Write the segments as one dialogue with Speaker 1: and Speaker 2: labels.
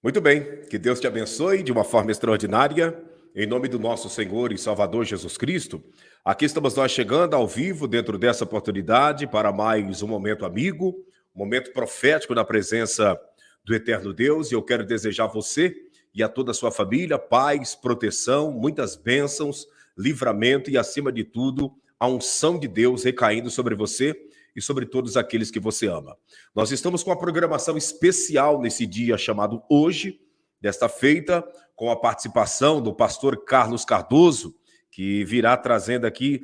Speaker 1: Muito bem, que Deus te abençoe de uma forma extraordinária, em nome do nosso Senhor e Salvador Jesus Cristo. Aqui estamos nós chegando ao vivo dentro dessa oportunidade para mais um momento amigo, um momento profético na presença do eterno Deus, e eu quero desejar a você e a toda a sua família paz, proteção, muitas bênçãos, livramento e, acima de tudo, a unção de Deus recaindo sobre você e sobre todos aqueles que você ama. Nós estamos com uma programação especial nesse dia chamado Hoje, desta feita, com a participação do pastor Carlos Cardoso, que virá trazendo aqui,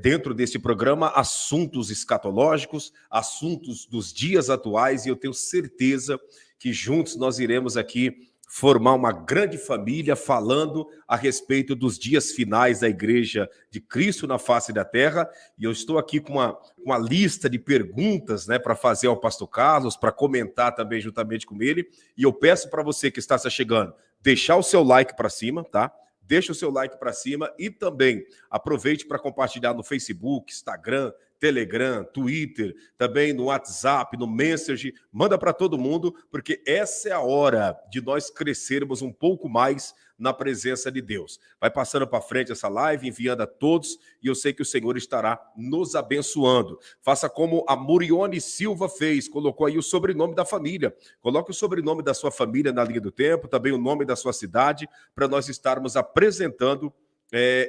Speaker 1: dentro desse programa, assuntos escatológicos, assuntos dos dias atuais, e eu tenho certeza que juntos nós iremos aqui formar uma grande família falando a respeito dos dias finais da Igreja de Cristo na face da terra. E eu estou aqui com uma lista de perguntas, né, para fazer ao pastor Carlos, para comentar também juntamente com ele. E eu peço para você que está se chegando, deixar o seu like para cima, tá? Deixa o seu like para cima e também aproveite para compartilhar no Facebook, Instagram, Telegram, Twitter, também no WhatsApp, no Messenger, manda para todo mundo, porque essa é a hora de nós crescermos um pouco mais na presença de Deus. Vai passando para frente essa live, enviando a todos, e eu sei que o Senhor estará nos abençoando. Faça como a Murione Silva fez, colocou aí o sobrenome da família. Coloque o sobrenome da sua família na linha do tempo, também o nome da sua cidade, para nós estarmos apresentando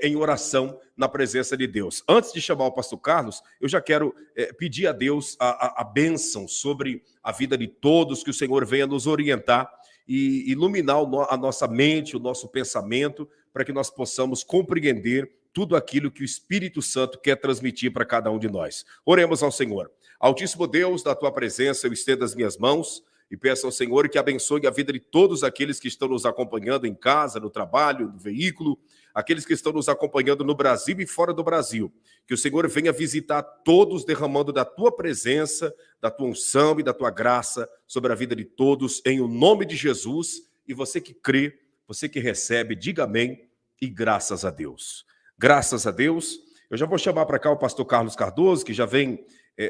Speaker 1: em oração na presença de Deus. Antes de chamar o pastor Carlos, eu já quero pedir a Deus a bênção sobre a vida de todos, que o Senhor venha nos orientar e iluminar a nossa mente, o nosso pensamento, para que nós possamos compreender tudo aquilo que o Espírito Santo quer transmitir para cada um de nós. Oremos ao Senhor. Altíssimo Deus, na tua presença eu estendo as minhas mãos e peço ao Senhor que abençoe a vida de todos aqueles que estão nos acompanhando em casa, no trabalho, no veículo, aqueles que estão nos acompanhando no Brasil e fora do Brasil. Que o Senhor venha visitar todos, derramando da tua presença, da tua unção e da tua graça sobre a vida de todos, em o nome de Jesus. E você que crê, você que recebe, diga amém e graças a Deus. Graças a Deus. Eu já vou chamar para cá o pastor Carlos Cardoso, que já vem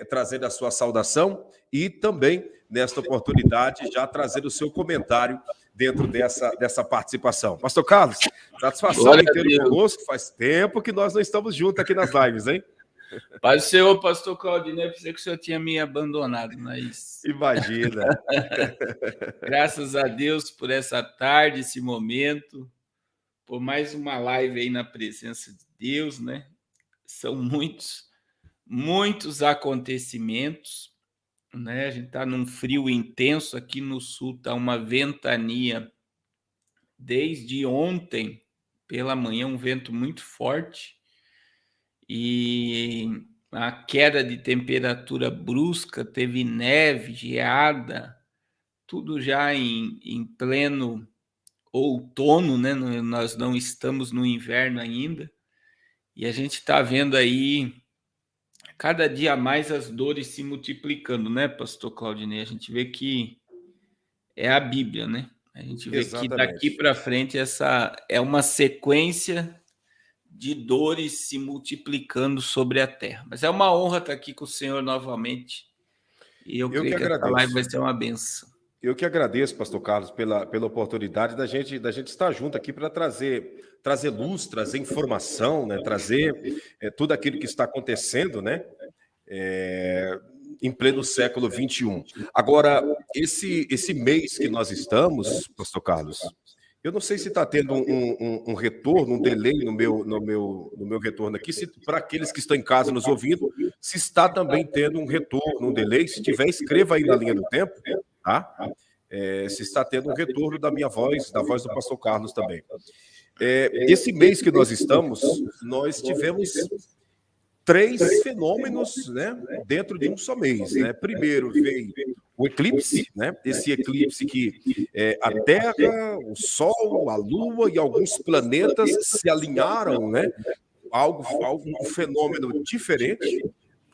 Speaker 1: trazendo a sua saudação e também, nesta oportunidade, já trazendo o seu comentário dentro dessa participação. Pastor Carlos, satisfação em tê-lo conosco. Faz tempo que nós não estamos juntos aqui nas lives, hein?
Speaker 2: Paz do Senhor, pastor Claudinei, pensei que o senhor tinha me abandonado, mas...
Speaker 1: Imagina.
Speaker 2: Graças a Deus por essa tarde, esse momento, por mais uma live aí na presença de Deus, né? São muitos acontecimentos, né? A gente está num frio intenso, aqui no sul está uma ventania desde ontem pela manhã, um vento muito forte e a queda de temperatura brusca, teve neve, geada, tudo já em pleno outono, né? Nós não estamos no inverno ainda, e a gente está vendo aí cada dia mais as dores se multiplicando, né, pastor Claudinei? A gente vê que é a Bíblia, né? A gente vê
Speaker 1: Exatamente.
Speaker 2: que daqui para frente essa é uma sequência de dores se multiplicando sobre a terra. Mas é uma honra estar aqui com o Senhor novamente, e eu creio que essa live vai ser uma benção.
Speaker 1: Eu que agradeço, pastor Carlos, pela oportunidade da gente estar junto aqui para trazer luz, trazer informação, né? Trazer tudo aquilo que está acontecendo, né? Em pleno século XXI. Agora, esse mês que nós estamos, pastor Carlos, eu não sei se está tendo um retorno, um delay no meu retorno aqui, para aqueles que estão em casa nos ouvindo, se está também tendo um retorno, um delay. Se tiver, escreva aí na linha do tempo, tá? Se está tendo um retorno da minha voz, da voz do pastor Carlos também. Esse mês que nós estamos, nós tivemos 3 fenômenos, né, dentro de um só mês, né? Primeiro veio o eclipse, né? Esse eclipse que a Terra, o Sol, a Lua e alguns planetas se alinharam, né? Um fenômeno diferente.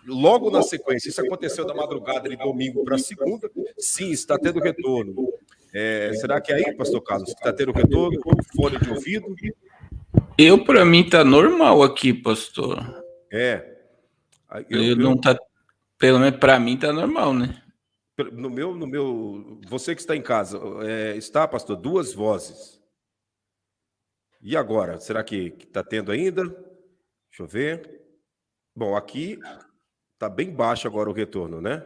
Speaker 1: Logo na sequência, isso aconteceu da madrugada de domingo para segunda. Sim, está tendo retorno. Será que é aí, pastor Carlos, que está tendo retorno? Fone de ouvido?
Speaker 2: Para mim, está normal aqui, pastor.
Speaker 1: Não
Speaker 2: tá, pelo menos para mim, está normal, né?
Speaker 1: você que está em casa, está, pastor, duas vozes. E agora? Será que está tendo ainda? Deixa eu ver. Bom, aqui está bem baixo agora o retorno, né?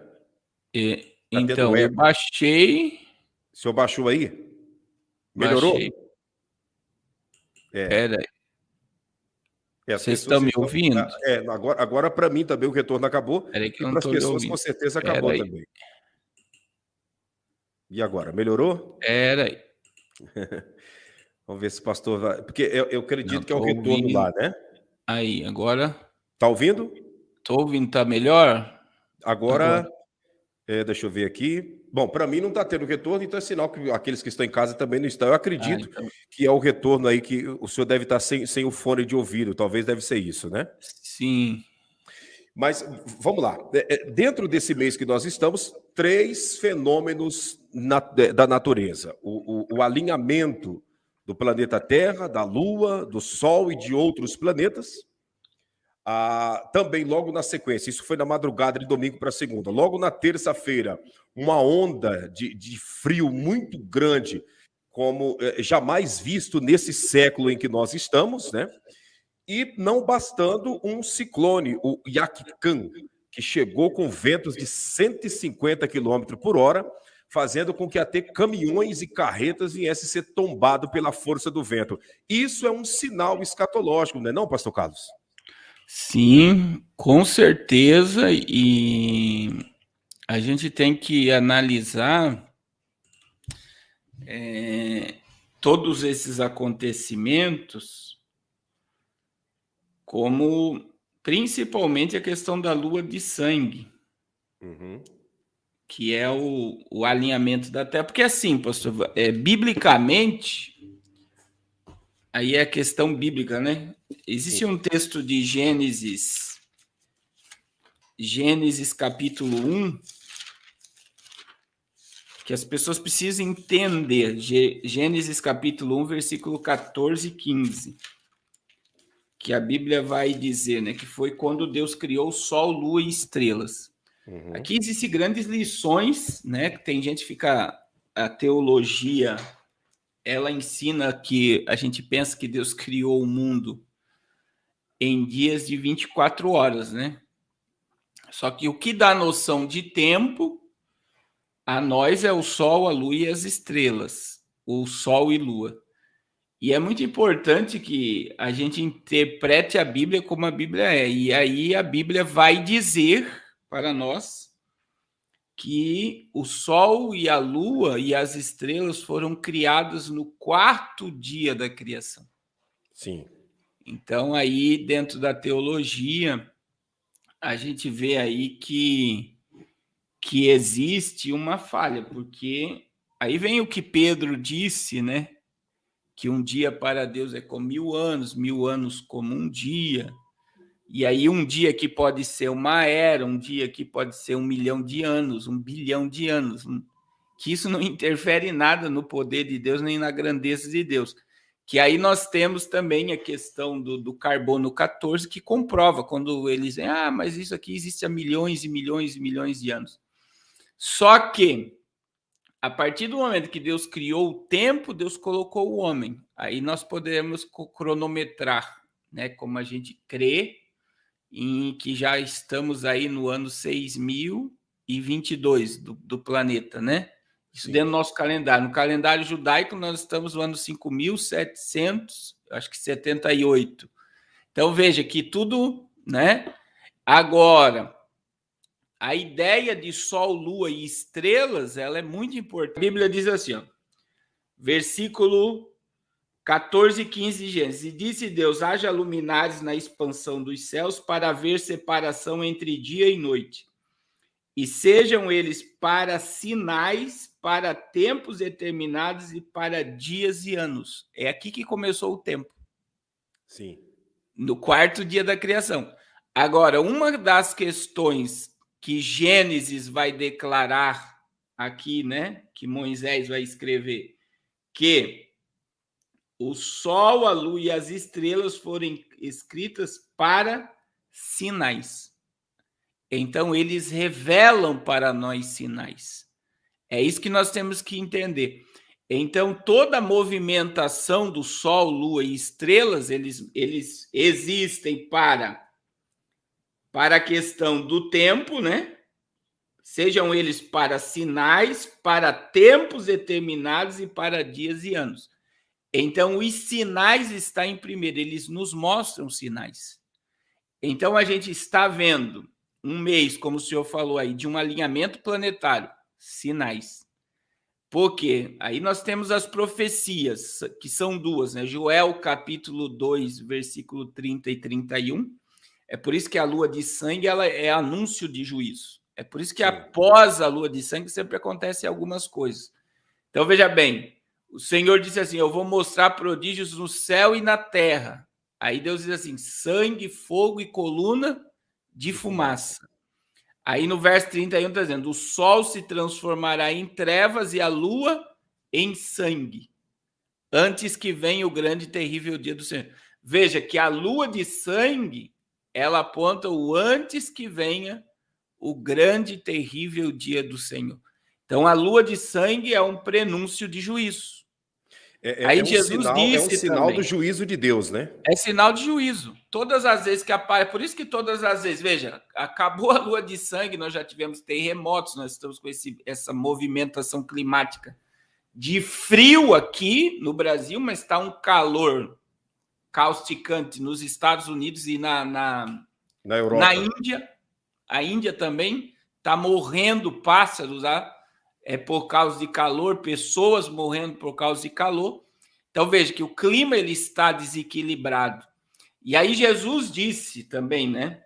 Speaker 1: Está tendo
Speaker 2: Então, eu
Speaker 1: eco.
Speaker 2: baixei.
Speaker 1: O senhor baixou aí? Melhorou?
Speaker 2: Baixei.
Speaker 1: É.
Speaker 2: Espera aí.
Speaker 1: As
Speaker 2: Vocês
Speaker 1: pessoas
Speaker 2: estão me
Speaker 1: estão.
Speaker 2: ouvindo?
Speaker 1: Agora para mim também o retorno acabou.
Speaker 2: Espera aí que
Speaker 1: E
Speaker 2: eu não
Speaker 1: para as
Speaker 2: estou lhe
Speaker 1: pessoas com
Speaker 2: ouvindo.
Speaker 1: certeza
Speaker 2: Espera
Speaker 1: acabou
Speaker 2: aí.
Speaker 1: também. E agora? Melhorou?
Speaker 2: Espera aí.
Speaker 1: Vamos ver se o pastor vai. Porque eu
Speaker 2: Não,
Speaker 1: acredito que é o
Speaker 2: estou
Speaker 1: retorno
Speaker 2: ouvindo.
Speaker 1: lá, né?
Speaker 2: Aí, agora.
Speaker 1: Tá ouvindo?
Speaker 2: Estou ouvindo, tá melhor? Agora.
Speaker 1: Agora, deixa eu ver aqui. Bom, para mim não está tendo retorno, então é sinal que aqueles que estão em casa também não estão. Eu acredito
Speaker 2: Então,
Speaker 1: que é o retorno aí que o senhor deve estar sem o fone de ouvido. Talvez deve ser isso, né?
Speaker 2: sim.
Speaker 1: Mas vamos lá. Dentro desse mês que nós estamos, três fenômenos da natureza: o alinhamento do planeta Terra, da Lua, do Sol e de outros planetas. Também logo na sequência, isso foi na madrugada de domingo para segunda. Logo na terça-feira, uma onda de frio muito grande, como jamais visto nesse século em que nós estamos, né? E não bastando um ciclone, o Yakikan, que chegou com ventos de 150 km por hora, fazendo com que até caminhões e carretas viessem ser tombados pela força do vento. Isso é um sinal escatológico, não é não, pastor Carlos?
Speaker 2: Sim, com certeza. E a gente tem que analisar todos esses acontecimentos, como principalmente a questão da lua de sangue, que é o alinhamento da Terra. Porque assim, pastor, biblicamente, aí é a questão bíblica, né? Existe um texto de Gênesis capítulo 1, que as pessoas precisam entender. Gênesis capítulo 1, versículo 14 e 15. Que a Bíblia vai dizer, né, que foi quando Deus criou o sol, lua e estrelas. Aqui existem grandes lições, né, que tem gente que fica, a teologia, ela ensina que a gente pensa que Deus criou o mundo em dias de 24 horas, né? Só que o que dá noção de tempo a nós é o sol, a lua e as estrelas, o sol e lua. E é muito importante que a gente interprete a Bíblia como a Bíblia é. E aí a Bíblia vai dizer para nós que o Sol e a Lua e as estrelas foram criadas no quarto dia da criação.
Speaker 1: Sim.
Speaker 2: Então, aí, dentro da teologia, a gente vê aí que existe uma falha, porque aí vem o que Pedro disse, né? Que um dia para Deus é como 1000 anos como um dia. E aí um dia que pode ser uma era, um dia que pode ser 1 milhão de anos, 1 bilhão de anos, que isso não interfere nada no poder de Deus nem na grandeza de Deus. Que aí nós temos também a questão do carbono 14, que comprova quando eles dizem, mas isso aqui existe há milhões e milhões e milhões de anos. Só que a partir do momento que Deus criou o tempo, Deus colocou o homem. Aí nós podemos cronometrar, né? Como a gente crê em que já estamos aí no ano 6022 do planeta, né? Isso Sim. Dentro do nosso calendário. No calendário judaico, nós estamos no ano 5778. Então, veja que tudo, né? Agora, a ideia de Sol, Lua e estrelas, ela é muito importante. A Bíblia diz assim, ó, versículo 14 e 15 de Gênesis. E disse Deus, haja luminares na expansão dos céus para haver separação entre dia e noite. E sejam eles para sinais, para tempos determinados e para dias e anos. É aqui que começou o tempo.
Speaker 1: Sim.
Speaker 2: No quarto dia da criação. Agora, uma das questões que Gênesis vai declarar aqui, né, que Moisés vai escrever, que o sol, a lua e as estrelas foram escritas para sinais. Então, eles revelam para nós sinais. É isso que nós temos que entender. Então, toda a movimentação do Sol, Lua e estrelas, eles existem para a questão do tempo, né? Sejam eles para sinais, para tempos determinados e para dias e anos. Então, os sinais estão em primeiro, eles nos mostram sinais. Então, a gente está vendo um mês, como o senhor falou aí, de um alinhamento planetário, sinais. Por quê? Aí nós temos as profecias, que são duas, né? Joel, capítulo 2, versículo 30 e 31. É por isso que a lua de sangue ela é anúncio de juízo. É por isso que após a lua de sangue sempre acontecem algumas coisas. Então, veja bem, o Senhor disse assim, eu vou mostrar prodígios no céu e na terra. Aí Deus diz assim, sangue, fogo e coluna de fumaça. Aí no verso 31 está dizendo, o sol se transformará em trevas e a lua em sangue, antes que venha o grande e terrível dia do Senhor. Veja que a lua de sangue, ela aponta o antes que venha o grande e terrível dia do Senhor. Então, a lua de sangue é um prenúncio de juízo. Aí Jesus disse
Speaker 1: é um sinal
Speaker 2: também,
Speaker 1: do juízo de Deus, né?
Speaker 2: É sinal de juízo. Todas as vezes que aparece, por isso que todas as vezes, veja, acabou a lua de sangue, nós já tivemos terremotos, nós estamos com essa movimentação climática de frio aqui no Brasil, mas está um calor causticante nos Estados Unidos e na
Speaker 1: Europa.
Speaker 2: Na Índia. A Índia também está morrendo pássaros lá, por causa de calor, pessoas morrendo por causa de calor. Então veja que o clima ele está desequilibrado. E aí Jesus disse também, né,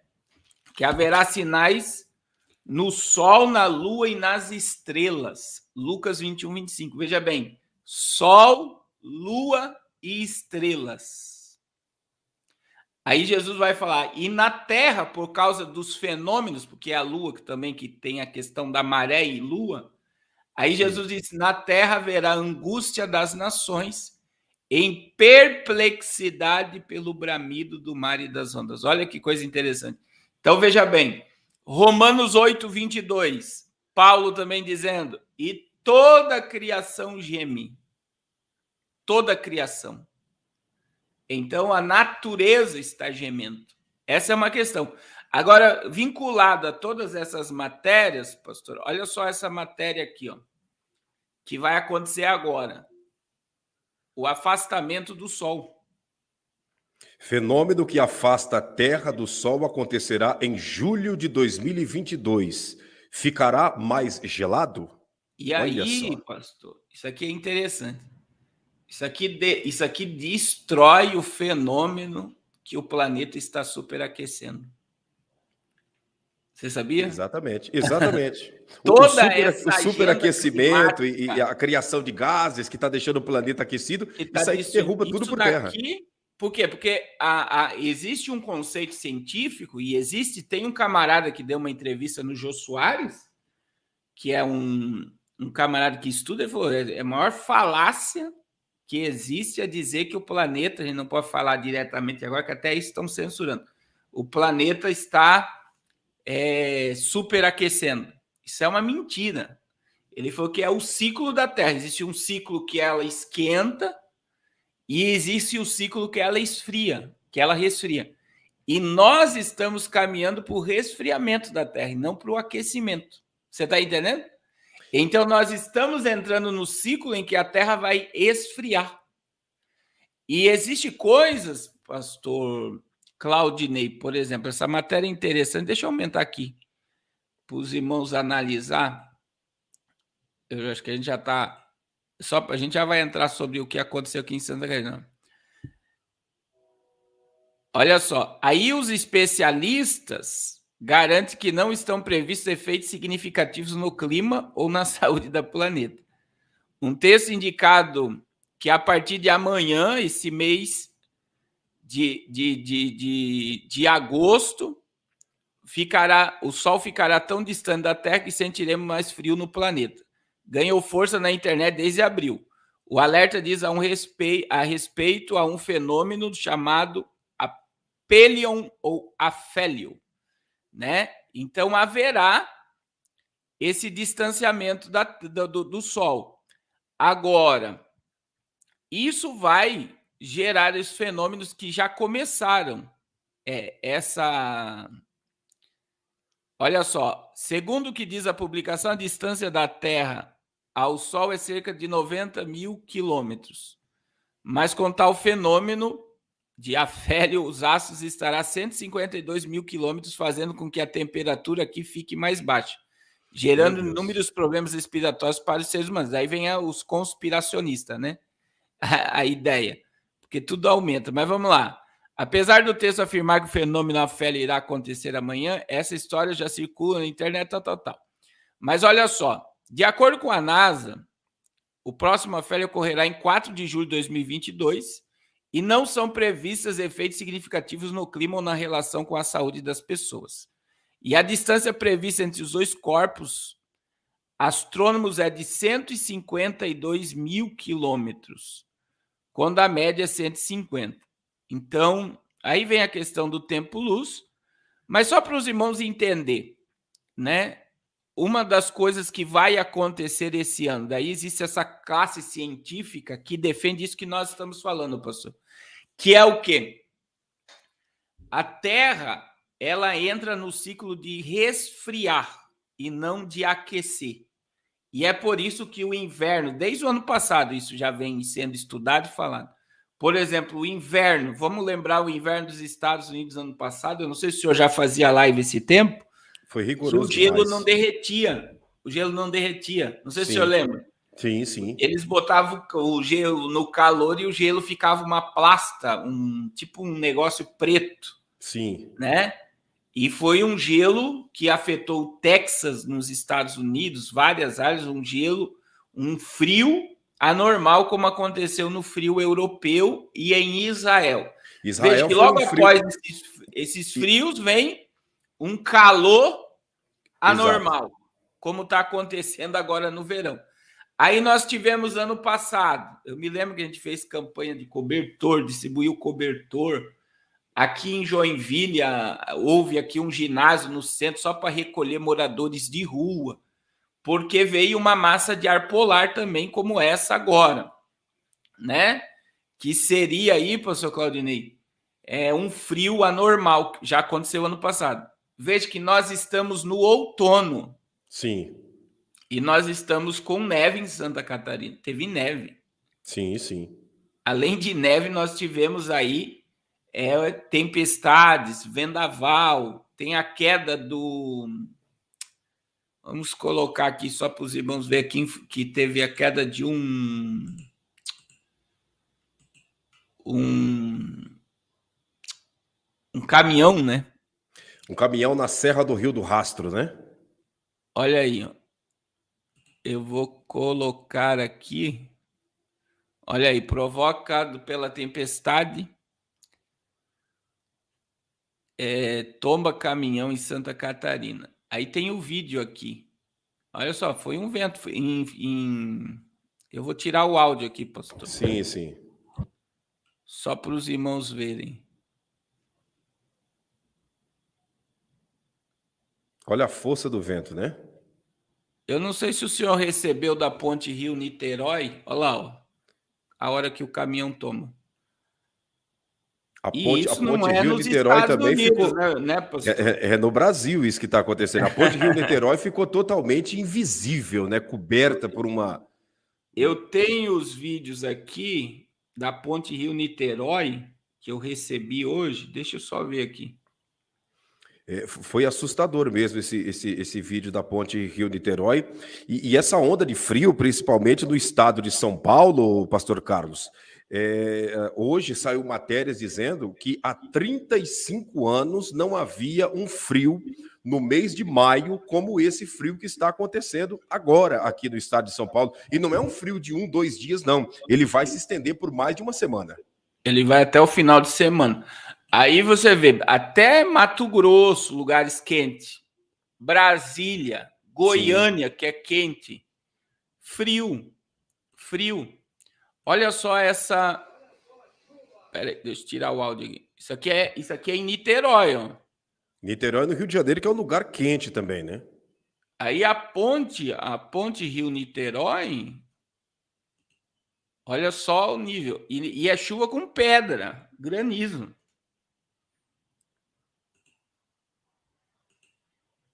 Speaker 2: que haverá sinais no sol, na lua e nas estrelas. Lucas 21, 25. Veja bem, sol, lua e estrelas. Aí Jesus vai falar, e na terra, por causa dos fenômenos, porque é a lua que também que tem a questão da maré e lua, aí Jesus disse, na terra haverá angústia das nações, em perplexidade pelo bramido do mar e das ondas. Olha que coisa interessante. Então, veja bem, Romanos 8, 22, Paulo também dizendo, e toda a criação geme, toda a criação. Então, a natureza está gemendo. Essa é uma questão. Agora, vinculado a todas essas matérias, pastor, olha só essa matéria aqui, ó, que vai acontecer agora. O afastamento do Sol.
Speaker 1: Fenômeno que afasta a Terra do Sol acontecerá em julho de 2022. Ficará mais gelado?
Speaker 2: E aí, pastor, isso aqui é interessante. Isso aqui destrói o fenômeno que o planeta está superaquecendo. Você sabia?
Speaker 1: Exatamente, exatamente.
Speaker 2: O
Speaker 1: superaquecimento e a criação de gases que está deixando o planeta aquecido, isso aí derruba tudo por terra.
Speaker 2: Por quê? Porque existe um conceito científico e tem um camarada que deu uma entrevista no Jô Soares, que é um camarada que estuda, ele falou, é a maior falácia que existe a dizer que o planeta, a gente não pode falar diretamente agora, que até isso estão censurando, o planeta está superaquecendo. Isso é uma mentira. Ele falou que é o ciclo da Terra. Existe um ciclo que ela esquenta e existe o ciclo que ela esfria, que ela resfria. E nós estamos caminhando para o resfriamento da Terra e não para o aquecimento. Você está entendendo? Então, nós estamos entrando no ciclo em que a Terra vai esfriar. E existem coisas, pastor Claudinei, por exemplo, essa matéria é interessante. Deixa eu aumentar aqui para os irmãos analisar. Eu acho que a gente já está... A gente já vai entrar sobre o que aconteceu aqui em Santa Catarina. Olha só, aí os especialistas garantem que não estão previstos efeitos significativos no clima ou na saúde do planeta. Um texto indicado que a partir de amanhã, esse mês de agosto, o Sol ficará tão distante da Terra que sentiremos mais frio no planeta. Ganhou força na internet desde abril. O alerta diz a respeito a um fenômeno chamado apelion ou afélio, né? Então haverá esse distanciamento do Sol. Agora, isso vai gerar esses fenômenos que já começaram. Olha só, segundo o que diz a publicação, a distância da Terra ao Sol é cerca de 90 mil quilômetros. Mas com tal fenômeno de afélio, os astros estará a 152 mil quilômetros, fazendo com que a temperatura aqui fique mais baixa, gerando inúmeros problemas respiratórios para os seres humanos. Aí vem os conspiracionistas, né? A ideia, porque tudo aumenta. Mas vamos lá. Apesar do texto afirmar que o fenômeno afélio irá acontecer amanhã, essa história já circula na internet, tal. Mas olha só, de acordo com a NASA, o próximo afélio ocorrerá em 4 de julho de 2022 e não são previstos efeitos significativos no clima ou na relação com a saúde das pessoas. E a distância prevista entre os dois corpos astrônomos é de 152 mil quilômetros, quando a média é 150. Então, aí vem a questão do tempo-luz, mas só para os irmãos entender, né? Uma das coisas que vai acontecer esse ano, daí existe essa classe científica que defende isso que nós estamos falando, pastor, que é o quê? A Terra, ela entra no ciclo de resfriar e não de aquecer. E é por isso que o inverno, desde o ano passado, isso já vem sendo estudado e falado. Por exemplo, o inverno, vamos lembrar o inverno dos Estados Unidos ano passado, eu não sei se o senhor já fazia live esse tempo,
Speaker 1: foi rigoroso
Speaker 2: que o gelo
Speaker 1: demais.
Speaker 2: não derretia. O gelo não derretia. Não sei se o senhor lembra.
Speaker 1: Sim.
Speaker 2: Eles botavam o gelo no calor e o gelo ficava uma plasta, tipo um negócio preto.
Speaker 1: Sim.
Speaker 2: Né? E foi um gelo que afetou o Texas, nos Estados Unidos, várias áreas, um frio anormal, como aconteceu no frio europeu e em Israel. Veja que logo após esses frios vem um calor anormal, como está acontecendo agora no verão. Aí nós tivemos ano passado, eu me lembro que a gente fez campanha de cobertor, distribuiu cobertor. Aqui em Joinville, houve aqui um ginásio no centro só para recolher moradores de rua, porque veio uma massa de ar polar também, como essa agora, né? Que seria aí, pastor Claudinei, um frio anormal, já aconteceu ano passado. Veja que nós estamos no outono.
Speaker 1: Sim.
Speaker 2: E nós estamos com neve em Santa Catarina. Teve neve.
Speaker 1: Sim.
Speaker 2: Além de neve, nós tivemos aí tempestades, vendaval, tem a queda do... Vamos colocar aqui só para os irmãos verem aqui, que teve a queda de um caminhão, né?
Speaker 1: Um caminhão na Serra do Rio do Rastro, né?
Speaker 2: Olha aí, ó. Eu vou colocar aqui. Olha aí, provocado pela tempestade, tomba caminhão em Santa Catarina. Aí tem o vídeo aqui. Olha só, foi um vento. Eu vou tirar o áudio aqui, pastor.
Speaker 1: Sim.
Speaker 2: Só para os irmãos verem.
Speaker 1: Olha a força do vento, né?
Speaker 2: Eu não sei se o senhor recebeu da Ponte Rio-Niterói. Olha lá, ó, a hora que o caminhão toma.
Speaker 1: A ponte
Speaker 2: não é
Speaker 1: Rio-Niterói também
Speaker 2: Unidos,
Speaker 1: ficou...
Speaker 2: né, pastor?
Speaker 1: É no Brasil isso que está acontecendo. A ponte Rio-Niterói ficou totalmente invisível, né? Coberta por uma...
Speaker 2: Eu tenho os vídeos aqui da Ponte Rio-Niterói que eu recebi hoje. Deixa eu só ver aqui.
Speaker 1: Foi assustador mesmo esse vídeo da ponte Rio-Niterói. E essa onda de frio, principalmente no estado de São Paulo, pastor Carlos, hoje saiu matérias dizendo que há 35 anos não havia um frio no mês de maio como esse frio que está acontecendo agora aqui no estado de São Paulo. E não é um frio de 1, 2 dias, não. Ele vai se estender por mais de uma semana.
Speaker 2: Ele vai até o final de semana. Aí você vê, até Mato Grosso, lugares quentes, Brasília, Goiânia, que é quente, frio. Olha só essa... Peraí, deixa eu tirar o áudio aqui. Isso aqui é em Niterói, ó.
Speaker 1: Niterói, no Rio de Janeiro, que é um lugar quente também, né?
Speaker 2: Aí a ponte Rio-Niterói, olha só o nível. E é chuva com pedra, granizo.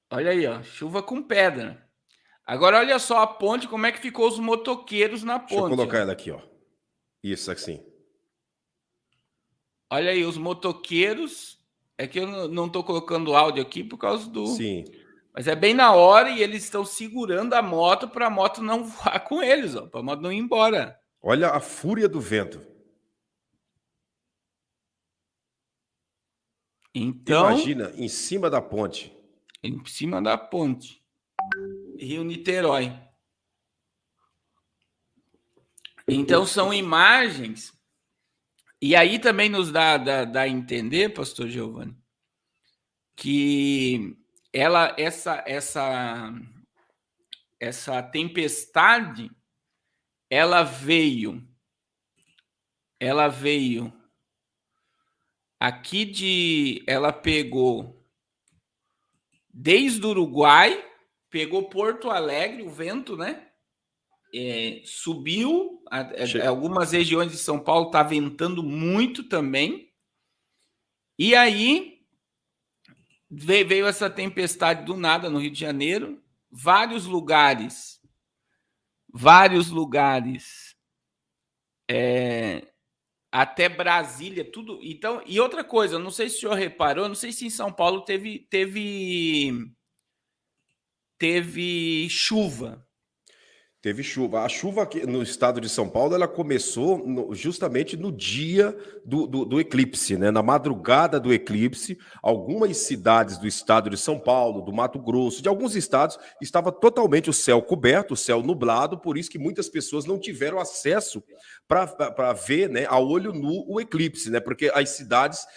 Speaker 2: Olha aí, ó, chuva com pedra. Agora olha só a ponte, como é que ficou os motoqueiros na
Speaker 1: Deixa eu
Speaker 2: ponte, ó.
Speaker 1: colocar ela aqui, ó. Isso, assim.
Speaker 2: Olha aí, os motoqueiros. É que eu não estou colocando áudio aqui por causa do.
Speaker 1: Sim.
Speaker 2: Mas é bem na hora e eles estão segurando a moto para a moto não voar com eles, ó, para a moto não ir embora.
Speaker 1: Olha a fúria do vento.
Speaker 2: Então,
Speaker 1: Imagina, em cima da ponte.
Speaker 2: em cima da ponte, Rio-Niterói. Então, são imagens. E aí também nos dá a entender, pastor Giovanni, que essa tempestade, ela veio ela pegou desde o Uruguai, pegou Porto Alegre, o vento, né? Subiu, algumas regiões de São Paulo está ventando muito também. E aí veio essa tempestade do nada no Rio de Janeiro, vários lugares, até Brasília, tudo. Então, e outra coisa, não sei se o senhor reparou, não sei se em São Paulo teve chuva.
Speaker 1: Teve chuva. A chuva aqui no estado de São Paulo, ela começou justamente no dia do eclipse, né? Na madrugada do eclipse, algumas cidades do estado de São Paulo, do Mato Grosso, de alguns estados, estava totalmente o céu coberto, o céu nublado, por isso que muitas pessoas não tiveram acesso para ver, né, a olho nu o eclipse, né? Porque as cidades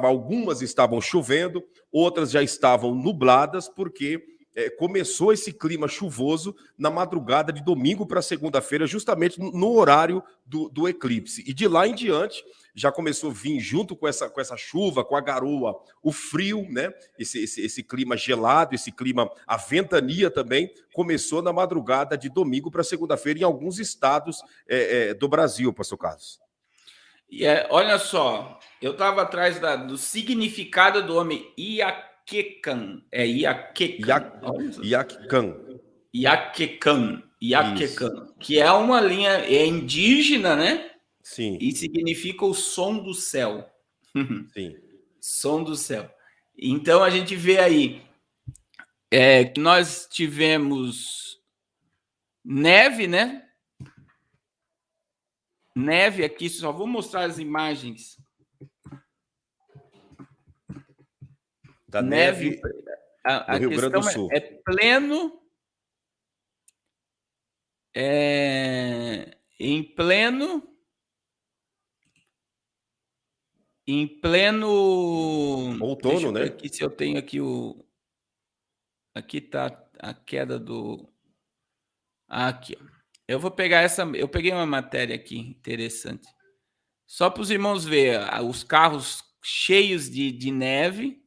Speaker 1: algumas estavam chovendo, outras já estavam nubladas, porque começou esse clima chuvoso na madrugada de domingo para segunda-feira, justamente no horário do eclipse. E de lá em diante, já começou a vir junto com essa chuva, com a garoa, o frio, né? Esse clima gelado, esse clima, a ventania também, começou na madrugada de domingo para segunda-feira em alguns estados do Brasil, pastor Carlos.
Speaker 2: E olha só, eu estava atrás do significado do homem Iaquecan. Iaquecan, que é uma linha indígena, né?
Speaker 1: Sim.
Speaker 2: E significa o som do céu.
Speaker 1: Sim.
Speaker 2: Som do céu. Então a gente vê aí que nós tivemos neve, né? Neve aqui, só vou mostrar as imagens.
Speaker 1: Da neve no Rio Grande do Sul.
Speaker 2: É pleno. Em pleno
Speaker 1: outono, né?
Speaker 2: Aqui se eu tenho aqui aqui tá a queda do aqui. Eu vou pegar eu peguei uma matéria aqui interessante. Só para os irmãos ver, os carros cheios de neve.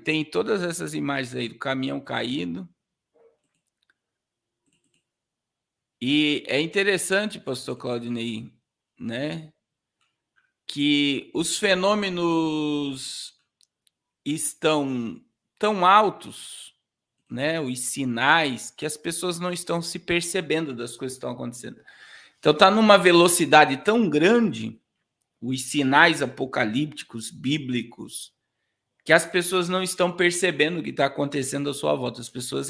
Speaker 2: Tem todas essas imagens aí do caminhão caído. E é interessante, pastor Claudinei, né, que os fenômenos estão tão altos, né, os sinais, que as pessoas não estão se percebendo das coisas que estão acontecendo. Então está numa velocidade tão grande, os sinais apocalípticos, bíblicos, que as pessoas não estão percebendo o que está acontecendo à sua volta. As pessoas,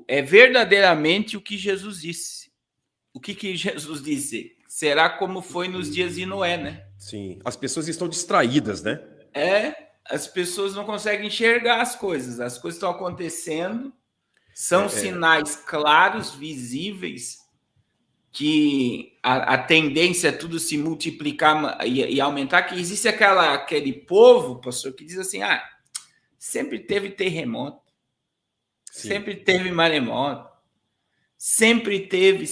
Speaker 2: é verdadeiramente o que Jesus disse. O que Jesus disse? Será como foi nos dias de Noé, né?
Speaker 1: Sim, as pessoas estão distraídas, né?
Speaker 2: As pessoas não conseguem enxergar as coisas estão acontecendo, são sinais claros, visíveis, que a tendência é tudo se multiplicar e aumentar, que existe aquele povo, pastor, que diz assim, sempre teve terremoto, sim, sempre teve maremoto, sempre teve.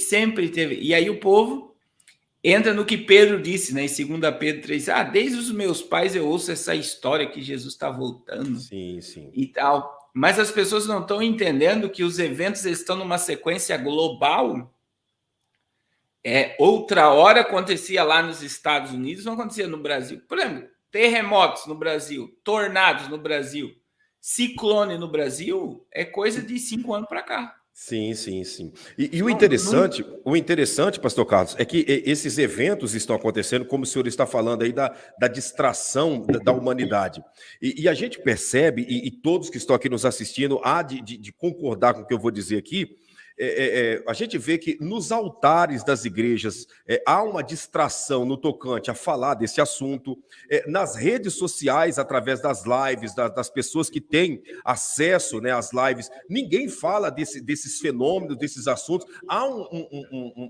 Speaker 2: E aí o povo, entra no que Pedro disse, né, em 2 Pedro 3, desde os meus pais eu ouço essa história que Jesus está voltando.
Speaker 1: Sim, sim.
Speaker 2: E tal. Mas as pessoas não estão entendendo que os eventos estão numa sequência global. Outra hora acontecia lá nos Estados Unidos, não acontecia no Brasil. Por exemplo, terremotos no Brasil, tornados no Brasil, ciclone no Brasil, é coisa de 5 anos para cá.
Speaker 1: Sim, sim, sim. E o interessante, pastor Carlos, é que esses eventos estão acontecendo, como o senhor está falando aí, da distração da humanidade. E a gente percebe, e todos que estão aqui nos assistindo há de concordar com o que eu vou dizer aqui, a gente vê que nos altares das igrejas há uma distração no tocante a falar desse assunto, nas redes sociais, através das lives, das pessoas que têm acesso, né, às lives, ninguém fala desses fenômenos, desses assuntos, há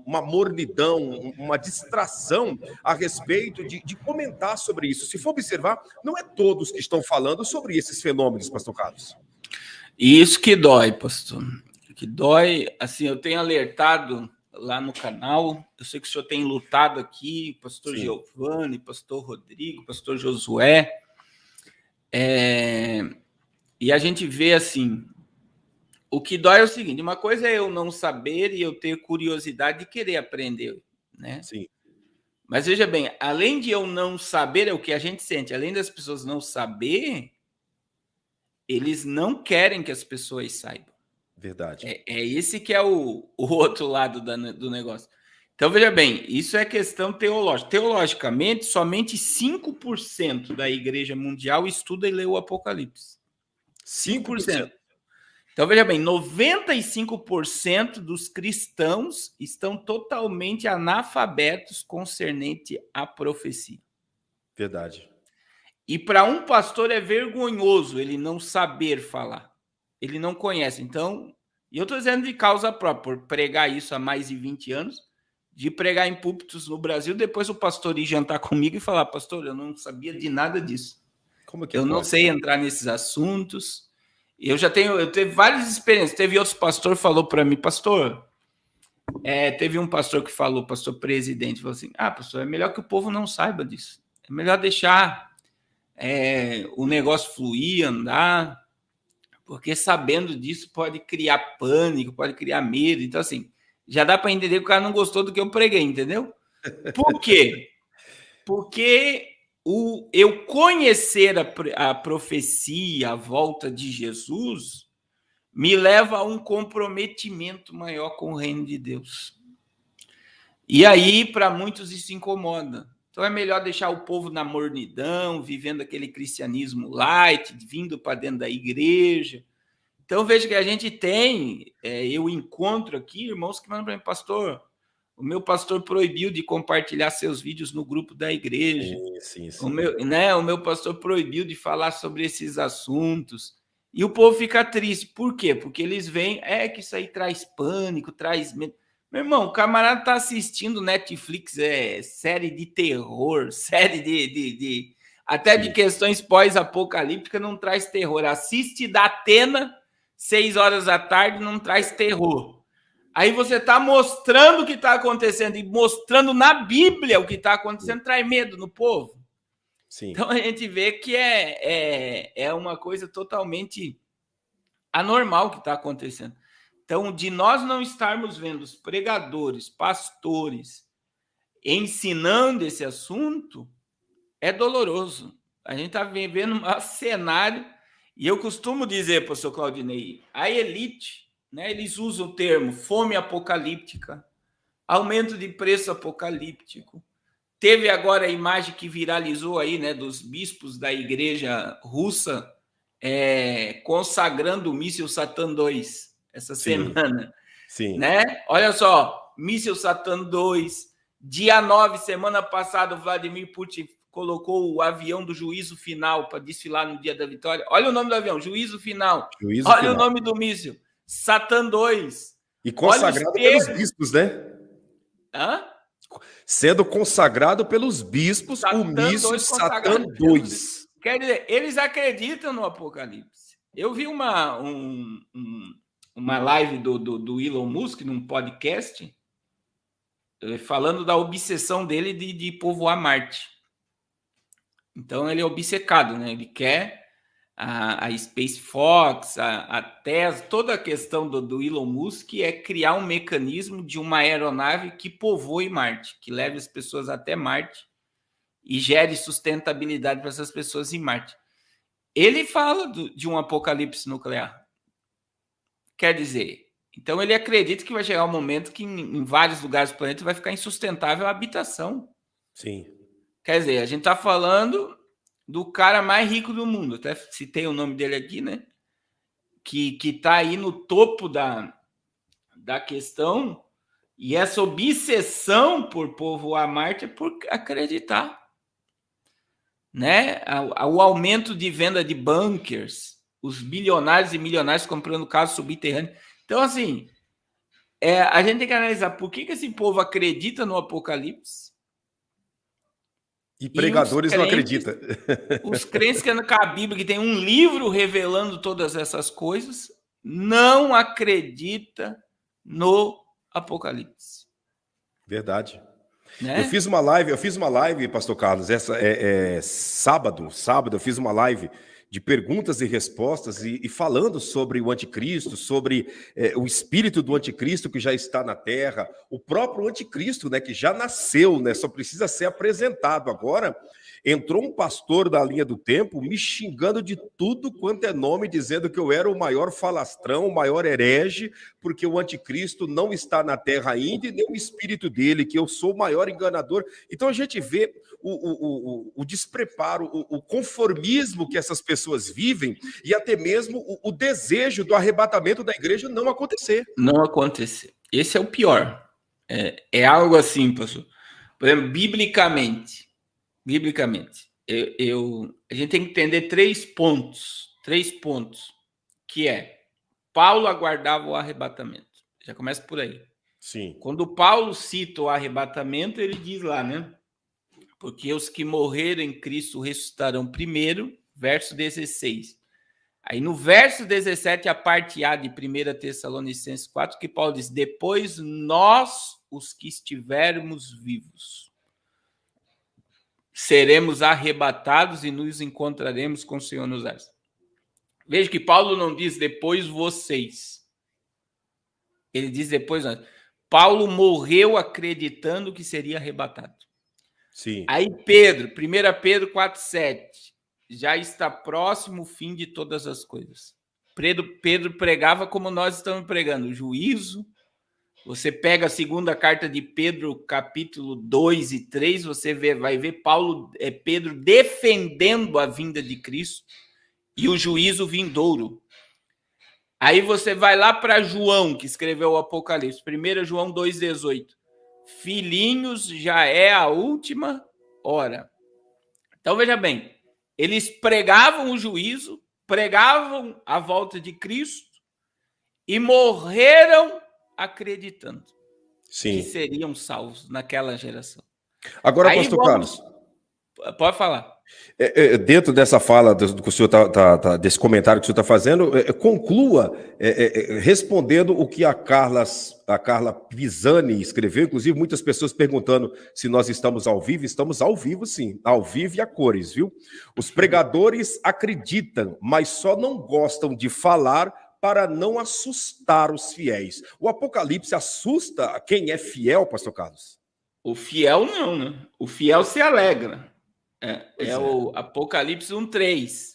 Speaker 1: uma mornidão, uma distração a respeito de comentar sobre isso. Se for observar, não é todos que estão falando sobre esses fenômenos, pastor Carlos.
Speaker 2: E isso que dói, pastor. Que dói, assim, eu tenho alertado lá no canal, eu sei que o senhor tem lutado aqui, pastor Giovanni, pastor Rodrigo, pastor Josué, e a gente vê assim, o que dói é o seguinte, uma coisa é eu não saber e eu ter curiosidade de querer aprender, né?
Speaker 1: Sim.
Speaker 2: Mas veja bem, além de eu não saber, é o que a gente sente, além das pessoas não saber, eles não querem que as pessoas saibam.
Speaker 1: Verdade.
Speaker 2: É esse que é o outro lado do negócio. Então, veja bem, isso é questão teológica. Teologicamente, somente 5% da igreja mundial estuda e lê o Apocalipse. 5%. Então, veja bem, 95% dos cristãos estão totalmente analfabetos concernente à profecia.
Speaker 1: Verdade.
Speaker 2: E para um pastor é vergonhoso ele não saber falar. Ele não conhece. Então, e eu estou dizendo de causa própria, por pregar isso há mais de 20 anos, de pregar em púlpitos no Brasil, depois o pastor ir jantar comigo e falar, pastor, eu não sabia de nada disso.
Speaker 1: Como que
Speaker 2: eu não sei entrar nesses assuntos. Eu teve várias experiências. Teve outros pastores que falou para mim, pastor, teve um pastor que falou, pastor presidente, falou assim, pastor, é melhor que o povo não saiba disso. É melhor deixar o negócio fluir, andar, porque sabendo disso pode criar pânico, pode criar medo. Então, assim, já dá para entender que o cara não gostou do que eu preguei, entendeu? Por quê? Porque eu conhecer a profecia, a volta de Jesus, me leva a um comprometimento maior com o reino de Deus. E aí, para muitos, isso incomoda. Então, é melhor deixar o povo na mornidão, vivendo aquele cristianismo light, vindo para dentro da igreja. Então, veja que a gente tem, eu encontro aqui irmãos que mandam para mim, pastor, o meu pastor proibiu de compartilhar seus vídeos no grupo da igreja.
Speaker 1: Sim.
Speaker 2: O meu pastor proibiu de falar sobre esses assuntos. E o povo fica triste. Por quê? Porque eles veem, que isso aí traz pânico, traz medo. Meu irmão, o camarada está assistindo Netflix, série de terror, série até de questões pós-apocalípticas, não traz terror. Assiste da Atena, 6 horas da tarde, não traz terror. Aí você está mostrando o que está acontecendo e mostrando na Bíblia o que está acontecendo, traz medo no povo. Sim. Então a gente vê que é uma coisa totalmente anormal que está acontecendo. Então, de nós não estarmos vendo os pregadores, pastores, ensinando esse assunto, é doloroso. A gente está vivendo um cenário, e eu costumo dizer, pastor Claudinei, a elite, né, eles usam o termo fome apocalíptica, aumento de preço apocalíptico. Teve agora a imagem que viralizou aí, né, dos bispos da igreja russa consagrando o míssil Satan 2 essa semana.
Speaker 1: Sim.
Speaker 2: Né? Olha só, míssil Satan 2, dia 9, semana passada, o Vladimir Putin colocou o avião do Juízo Final para desfilar no dia da vitória. Olha o nome do avião, Juízo Final. Olha o nome do míssil, Satan 2.
Speaker 1: E consagrado pelos bispos, né? Sendo consagrado pelos bispos, Satan o míssil Satan 2.
Speaker 2: Quer dizer, eles acreditam no Apocalipse. Eu vi uma live do Elon Musk num podcast falando da obsessão dele de povoar Marte. Então ele é obcecado, né? Ele quer a Space Fox, a Tesla, toda a questão do Elon Musk é criar um mecanismo de uma aeronave que povoe Marte, que leve as pessoas até Marte e gere sustentabilidade para essas pessoas em Marte. Ele fala de um apocalipse nuclear. Quer dizer, então ele acredita que vai chegar um momento que em vários lugares do planeta vai ficar insustentável a habitação.
Speaker 1: Sim.
Speaker 2: Quer dizer, a gente está falando do cara mais rico do mundo, até citei o nome dele aqui, né? Que está aí no topo da questão, e essa obsessão por povoar Marte é por acreditar, né? O aumento de venda de bunkers, os bilionários e milionários comprando casas subterrâneas. Então, assim, a gente tem que analisar por que esse povo acredita no apocalipse.
Speaker 1: E pregadores não acreditam.
Speaker 2: Os crentes que andam com a Bíblia, que tem um livro revelando todas essas coisas, não acredita no apocalipse.
Speaker 1: Verdade.
Speaker 2: Né?
Speaker 1: Eu fiz uma live, Pastor Carlos, sábado eu fiz uma live de perguntas e respostas e falando sobre o anticristo, sobre o espírito do anticristo que já está na terra, o próprio anticristo, né, que já nasceu, né, só precisa ser apresentado. Agora, entrou um pastor da linha do tempo me xingando de tudo quanto é nome, dizendo que eu era o maior falastrão, o maior herege, porque o anticristo não está na terra ainda e nem o espírito dele, que eu sou o maior enganador. Então a gente vê o despreparo, o conformismo que essas pessoas vivem e até mesmo o desejo do arrebatamento da igreja não acontecer.
Speaker 2: Não acontecer. Esse é o pior. É algo assim, pastor. Por exemplo, biblicamente, a gente tem que entender 3 pontos, que é, Paulo aguardava o arrebatamento. Já começa por aí.
Speaker 1: Sim.
Speaker 2: Quando Paulo cita o arrebatamento, ele diz lá, né? Porque os que morreram em Cristo ressuscitarão primeiro, verso 16. Aí no verso 17, a parte A de 1 Tessalonicenses 4, que Paulo diz, depois nós, os que estivermos vivos, seremos arrebatados e nos encontraremos com o Senhor nos ares. Veja que Paulo não diz depois vocês. Ele diz depois nós. Paulo morreu acreditando que seria arrebatado.
Speaker 1: Sim.
Speaker 2: Aí Pedro, 1 Pedro 4,7, já está próximo o fim de todas as coisas. Pedro pregava como nós estamos pregando, o juízo. Você pega a segunda carta de Pedro, capítulo 2 e 3, você vai ver Pedro defendendo a vinda de Cristo e o juízo vindouro. Aí você vai lá para João, que escreveu o Apocalipse, 1 João 2,18. Filhinhos, já é a última hora. Então, veja bem, eles pregavam o juízo, pregavam a volta de Cristo e morreram acreditando que seriam salvos naquela geração.
Speaker 1: Agora, pastor Carlos,
Speaker 2: pode falar.
Speaker 1: Dentro dessa fala que o senhor desse comentário que o senhor está fazendo, conclua respondendo o que a Carla Pisani escreveu, inclusive muitas pessoas perguntando se nós estamos ao vivo. Estamos ao vivo, sim, ao vivo e a cores, viu? Os pregadores acreditam, mas só não gostam de falar para não assustar os fiéis. O Apocalipse assusta quem é fiel, pastor Carlos?
Speaker 2: O fiel não, né? O fiel se alegra. O Apocalipse 1,3.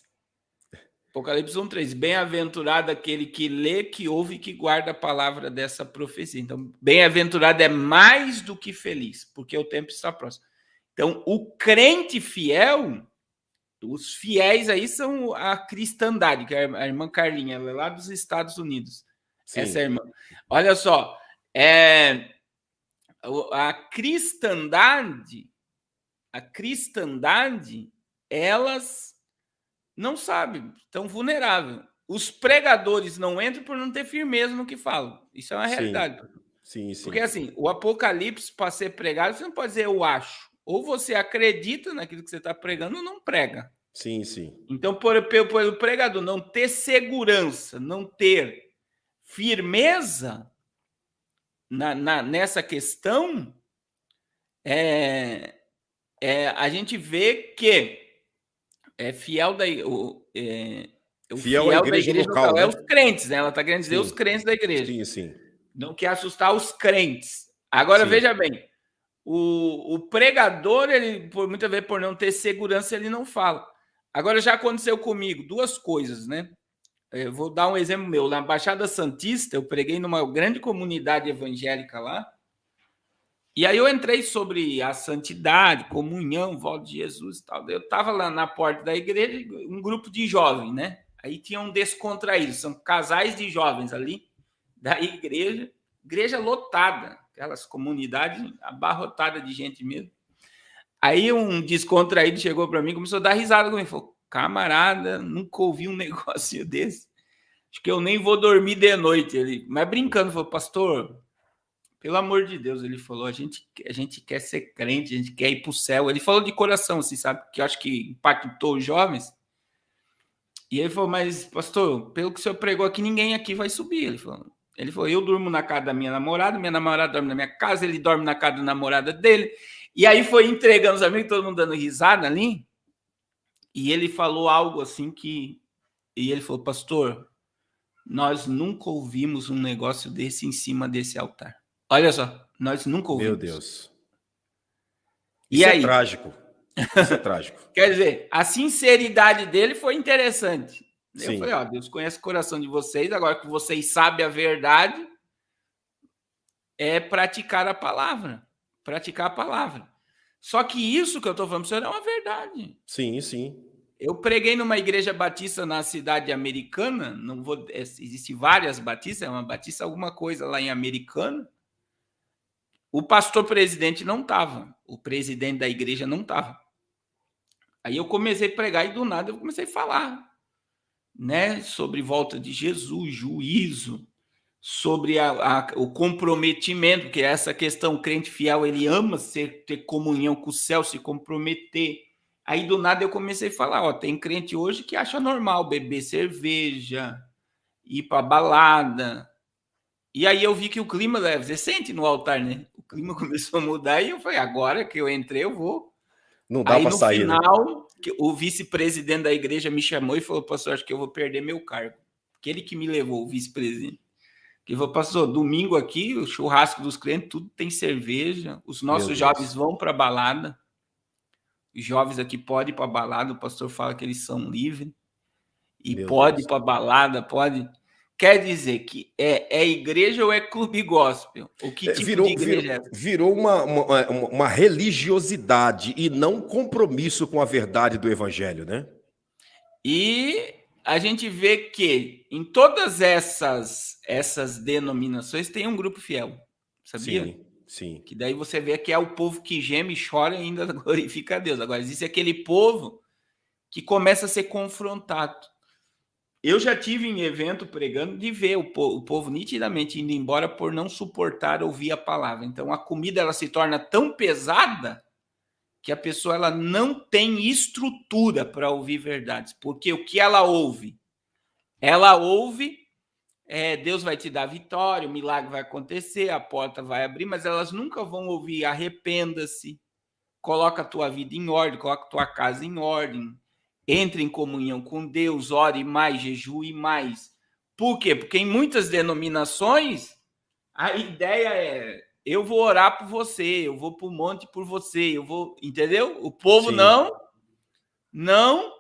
Speaker 2: Apocalipse 1,3. Bem-aventurado aquele que lê, que ouve e que guarda a palavra dessa profecia. Então, bem-aventurado é mais do que feliz, porque o tempo está próximo. Então, o crente fiel, os fiéis aí são a cristandade, que é a irmã Carlinha, ela é lá dos Estados Unidos. Sim. Essa irmã. Olha só, a cristandade, elas não sabem, estão vulneráveis. Os pregadores não entram por não ter firmeza no que falam. Isso é uma realidade.
Speaker 1: Sim.
Speaker 2: Porque assim, o Apocalipse, para ser pregado, você não pode dizer eu acho. Ou você acredita naquilo que você está pregando ou não prega.
Speaker 1: Sim.
Speaker 2: Então, por o pregador não ter segurança, não ter firmeza nessa questão, A gente vê que fiel da igreja
Speaker 1: local,
Speaker 2: é
Speaker 1: né?
Speaker 2: os crentes, né? Ela está querendo dizer os
Speaker 1: Sim,
Speaker 2: crentes da igreja.
Speaker 1: sim, sim.
Speaker 2: Não quer assustar os crentes. Agora,
Speaker 1: Sim.
Speaker 2: veja bem, o pregador, ele, muitas vezes, por não ter segurança, ele não fala. Agora, já aconteceu comigo duas coisas, né? Eu vou dar um exemplo meu. Na Baixada Santista, eu preguei numa grande comunidade evangélica lá, e aí eu entrei sobre a santidade, comunhão, volta de Jesus e tal. Eu estava lá na porta da igreja, um grupo de jovens, né? Aí tinha um descontraído, são casais de jovens ali da igreja lotada, aquelas comunidades abarrotadas de gente mesmo. Aí um descontraído chegou para mim, começou a dar risada comigo, falou: camarada, nunca ouvi um negócio desse. Acho que eu nem vou dormir de noite. Ele, mas brincando, falou: pastor, pelo amor de Deus, ele falou, a gente quer ser crente, a gente quer ir para o céu. Ele falou de coração, assim, sabe? Que eu acho que impactou os jovens. E ele falou: mas, pastor, pelo que o senhor pregou aqui, ninguém aqui vai subir. Ele falou: eu durmo na casa da minha namorada dorme na minha casa, ele dorme na casa da namorada dele. E aí foi entregando os amigos, todo mundo dando risada ali. E ele falou algo assim E ele falou: pastor, nós nunca ouvimos um negócio desse em cima desse altar. Olha só, nós nunca ouvimos.
Speaker 1: Meu Deus.
Speaker 2: E aí?
Speaker 1: Trágico. Isso é trágico.
Speaker 2: Quer dizer, a sinceridade dele foi interessante.
Speaker 1: Sim.
Speaker 2: Eu falei: Deus conhece o coração de vocês, agora que vocês sabem a verdade, é praticar a palavra. Praticar a palavra. Só que isso que eu estou falando, senhor, é uma verdade.
Speaker 1: Sim, sim.
Speaker 2: Eu preguei numa igreja batista na cidade americana, não vou, existe várias batistas, é uma batista alguma coisa lá em Americana. O pastor presidente não estava, o presidente da igreja não estava. Aí eu comecei a pregar e do nada eu comecei a falar, né, sobre volta de Jesus, juízo, sobre o comprometimento, que é essa questão, o crente fiel, ele ama ter comunhão com o céu, se comprometer. Aí, do nada, eu comecei a falar, tem crente hoje que acha normal beber cerveja, ir para balada. E aí eu vi que o clima, você sente no altar, né? O clima começou a mudar e eu falei: agora que eu entrei, eu vou.
Speaker 1: Não dá para sair,
Speaker 2: final, né? O vice-presidente da igreja me chamou e falou: pastor, acho que eu vou perder meu cargo. Aquele que me levou, o vice-presidente. Que falou: pastor, domingo aqui, o churrasco dos crentes, tudo tem cerveja. Os nossos jovens vão para a balada. Os jovens aqui podem ir para a balada. O pastor fala que eles são livres. E pode ir para a balada, pode. Quer dizer que é igreja ou é clube gospel? O que tipo de igreja é essa?
Speaker 1: Virou uma religiosidade e não compromisso com a verdade do evangelho, né?
Speaker 2: E a gente vê que em todas essas denominações tem um grupo fiel, sabia?
Speaker 1: Sim, sim.
Speaker 2: Que daí você vê que é o povo que geme e chora e ainda glorifica a Deus. Agora, existe aquele povo que começa a ser confrontado. Eu já tive em evento pregando de ver o povo nitidamente indo embora por não suportar ouvir a palavra. Então, a comida ela se torna tão pesada que a pessoa ela não tem estrutura para ouvir verdades. Porque o que ela ouve? Ela ouve, Deus vai te dar vitória, o milagre vai acontecer, a porta vai abrir, mas elas nunca vão ouvir: arrependa-se, coloca a tua vida em ordem, coloca a tua casa em ordem, entre em comunhão com Deus, ore mais, jejue mais. Por quê? Porque em muitas denominações a ideia é: eu vou orar por você, eu vou para o monte por você, eu vou, entendeu? O povo
Speaker 1: Sim.
Speaker 2: não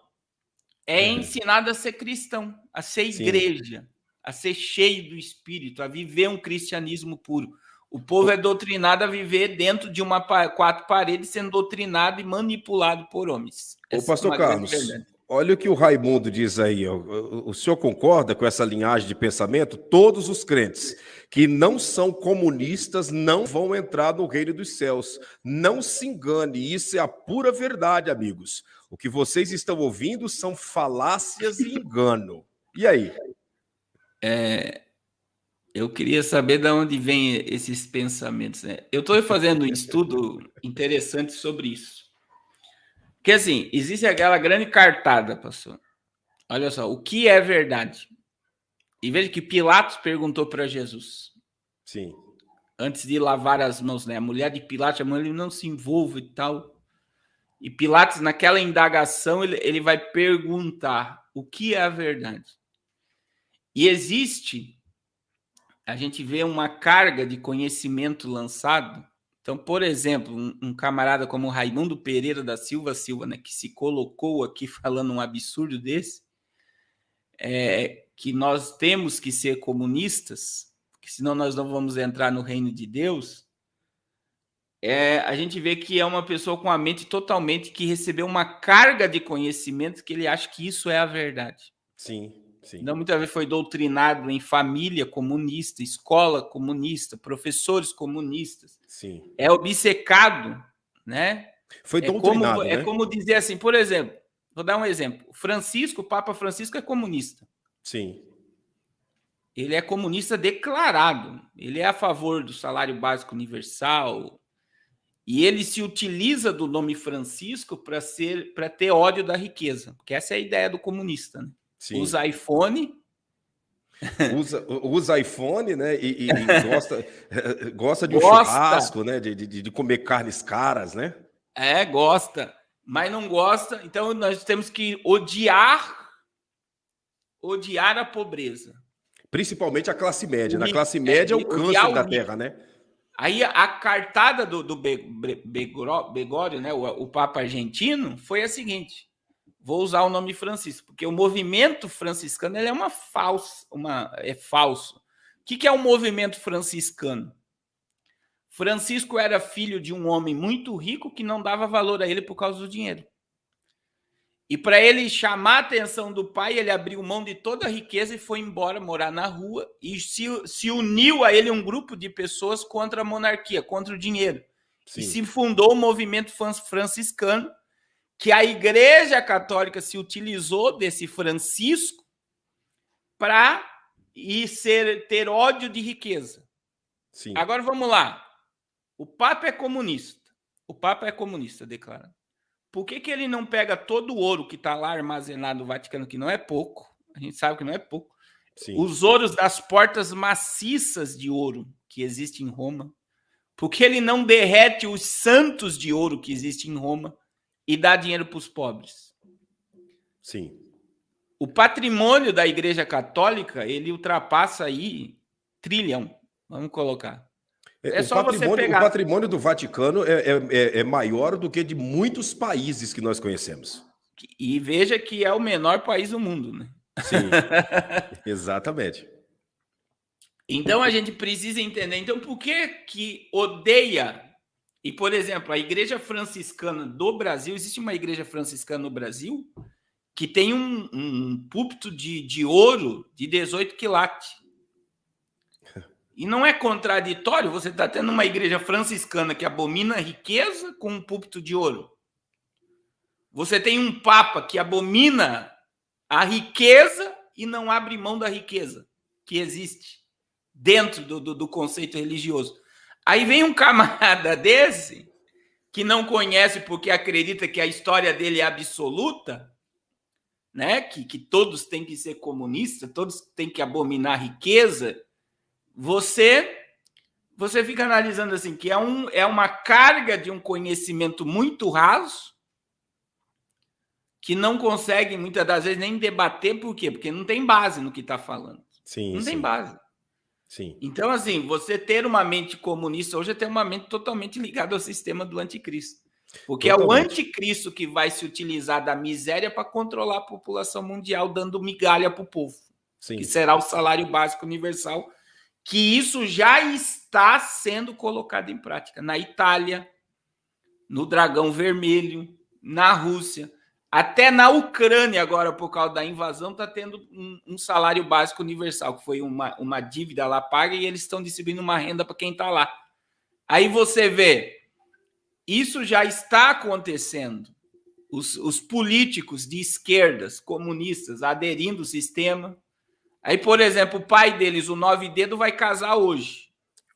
Speaker 2: é ensinado a ser cristão, a ser igreja, a ser cheio do Espírito, a viver um cristianismo puro. O povo é doutrinado a viver dentro de quatro paredes, sendo doutrinado e manipulado por homens.
Speaker 1: Ô, pastor Carlos, olha o que o Raimundo diz aí. O senhor concorda com essa linhagem de pensamento? Todos os crentes que não são comunistas não vão entrar no reino dos céus. Não se engane, isso é a pura verdade, amigos. O que vocês estão ouvindo são falácias e engano. E aí?
Speaker 2: Eu queria saber de onde vêm esses pensamentos, né? Eu estou fazendo um estudo interessante sobre isso. Porque, assim, existe aquela grande cartada, pastor. Olha só, o que é verdade? E veja que Pilatos perguntou para Jesus.
Speaker 1: Sim.
Speaker 2: antes de lavar as mãos, né? A mulher de Pilatos, a mulher não se envolva e tal. E Pilatos, naquela indagação, ele vai perguntar o que é a verdade. E existe, a gente vê uma carga de conhecimento lançado. Então, por exemplo, um camarada como Raimundo Pereira da Silva, né, que se colocou aqui falando um absurdo desse, que nós temos que ser comunistas, que senão nós não vamos entrar no reino de Deus, a gente vê que é uma pessoa com a mente totalmente que recebeu uma carga de conhecimento que ele acha que isso é a verdade.
Speaker 1: Sim, sim.
Speaker 2: Então, muitas vezes foi doutrinado em família comunista, escola comunista, professores comunistas.
Speaker 1: Sim.
Speaker 2: É obcecado, né?
Speaker 1: Foi doutrinado,
Speaker 2: né?
Speaker 1: É
Speaker 2: como dizer assim, por exemplo, vou dar um exemplo. O Papa Francisco é comunista.
Speaker 1: Sim.
Speaker 2: Ele é comunista declarado. Ele é a favor do salário básico universal. E ele se utiliza do nome Francisco para ter ódio da riqueza. Porque essa é a ideia do comunista, né?
Speaker 1: Sim.
Speaker 2: Usa iPhone.
Speaker 1: Usa iPhone, né? E gosta de um churrasco, né? De comer carnes caras, né?
Speaker 2: Gosta. Mas não gosta. Então nós temos que odiar a pobreza. Principalmente a classe média. Na classe média é o câncer da terra, né? Aí a cartada do Bergoglio, né, o Papa argentino, foi a seguinte: vou usar o nome Francisco, porque o movimento franciscano ele é falso. O que é o movimento franciscano? Francisco era filho de um homem muito rico que não dava valor a ele por causa do dinheiro. E para ele chamar a atenção do pai, ele abriu mão de toda a riqueza e foi embora morar na rua e se uniu a ele um grupo de pessoas contra a monarquia, contra o dinheiro. Sim. E se fundou o movimento franciscano, que a Igreja Católica se utilizou desse Francisco para ter ódio de riqueza. Sim. Agora vamos lá. O Papa é comunista. Declara. Por que ele não pega todo o ouro que está lá armazenado no Vaticano, que não é pouco, a gente sabe que não é pouco, sim, os ouros das portas maciças de ouro que existem em Roma? Por que ele não derrete os santos de ouro que existem em Roma e dá dinheiro para os pobres? Sim. O patrimônio da Igreja Católica, ele ultrapassa aí trilhão, vamos colocar.
Speaker 1: O patrimônio do Vaticano é maior do que de muitos países que nós conhecemos.
Speaker 2: E veja que é o menor país do mundo, né?
Speaker 1: Sim, exatamente.
Speaker 2: Então a gente precisa entender. Então, por que odeia? E, por exemplo, a Igreja Franciscana do Brasil, existe uma Igreja Franciscana no Brasil que tem um púlpito de ouro de 18 quilates. E não é contraditório você está tendo uma igreja franciscana que abomina a riqueza com um púlpito de ouro. Você tem um papa que abomina a riqueza e não abre mão da riqueza que existe dentro do conceito religioso. Aí vem um camarada desse que não conhece porque acredita que a história dele é absoluta, né? Que todos têm que ser comunistas, todos têm que abominar a riqueza. Você fica analisando assim, que é uma carga de um conhecimento muito raso, que não consegue, muitas das vezes, nem debater. Por quê? Porque não tem base no que está falando.
Speaker 1: Sim,
Speaker 2: não tem base.
Speaker 1: Sim.
Speaker 2: Então, assim, você ter uma mente comunista hoje é ter uma mente totalmente ligada ao sistema do anticristo. Porque totalmente. É o anticristo que vai se utilizar da miséria para controlar a população mundial, dando migalha para o povo. Sim. Que será o salário básico universal, que isso já está sendo colocado em prática na Itália, no Dragão Vermelho, na Rússia, até na Ucrânia agora, por causa da invasão, está tendo um salário básico universal, que foi uma dívida lá paga, e eles estão distribuindo uma renda para quem está lá. Aí você vê, isso já está acontecendo. Os políticos de esquerdas, comunistas, aderindo ao sistema. Aí, por exemplo, o pai deles, o Nove Dedos, vai casar hoje.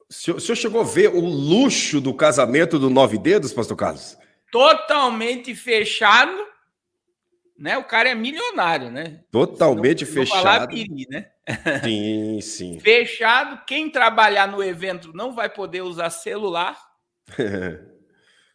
Speaker 1: O senhor chegou a ver o luxo do casamento do Nove Dedos, pastor Carlos?
Speaker 2: Totalmente fechado, né? O cara é milionário, né?
Speaker 1: Totalmente
Speaker 2: Não falar
Speaker 1: fechado.
Speaker 2: piri, né?
Speaker 1: Sim, sim.
Speaker 2: Fechado. Quem trabalhar no evento não vai poder usar celular,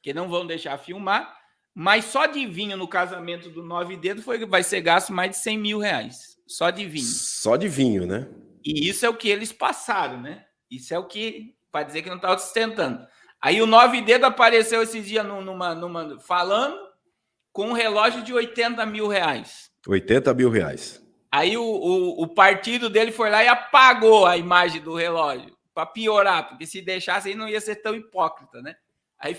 Speaker 2: que não vão deixar filmar. Mas só de vinho no casamento do Nove Dedos vai ser gasto mais de 100 mil reais. Só de vinho.
Speaker 1: Só de vinho, né?
Speaker 2: E isso é o que eles passaram, né? Isso é o que, para dizer que não estava sustentando. Aí o Nove Dedos apareceu esses dias falando com um relógio de 80 mil reais.
Speaker 1: 80 mil reais.
Speaker 2: Aí o partido dele foi lá e apagou a imagem do relógio, para piorar, porque se deixasse aí não ia ser tão hipócrita, né? Aí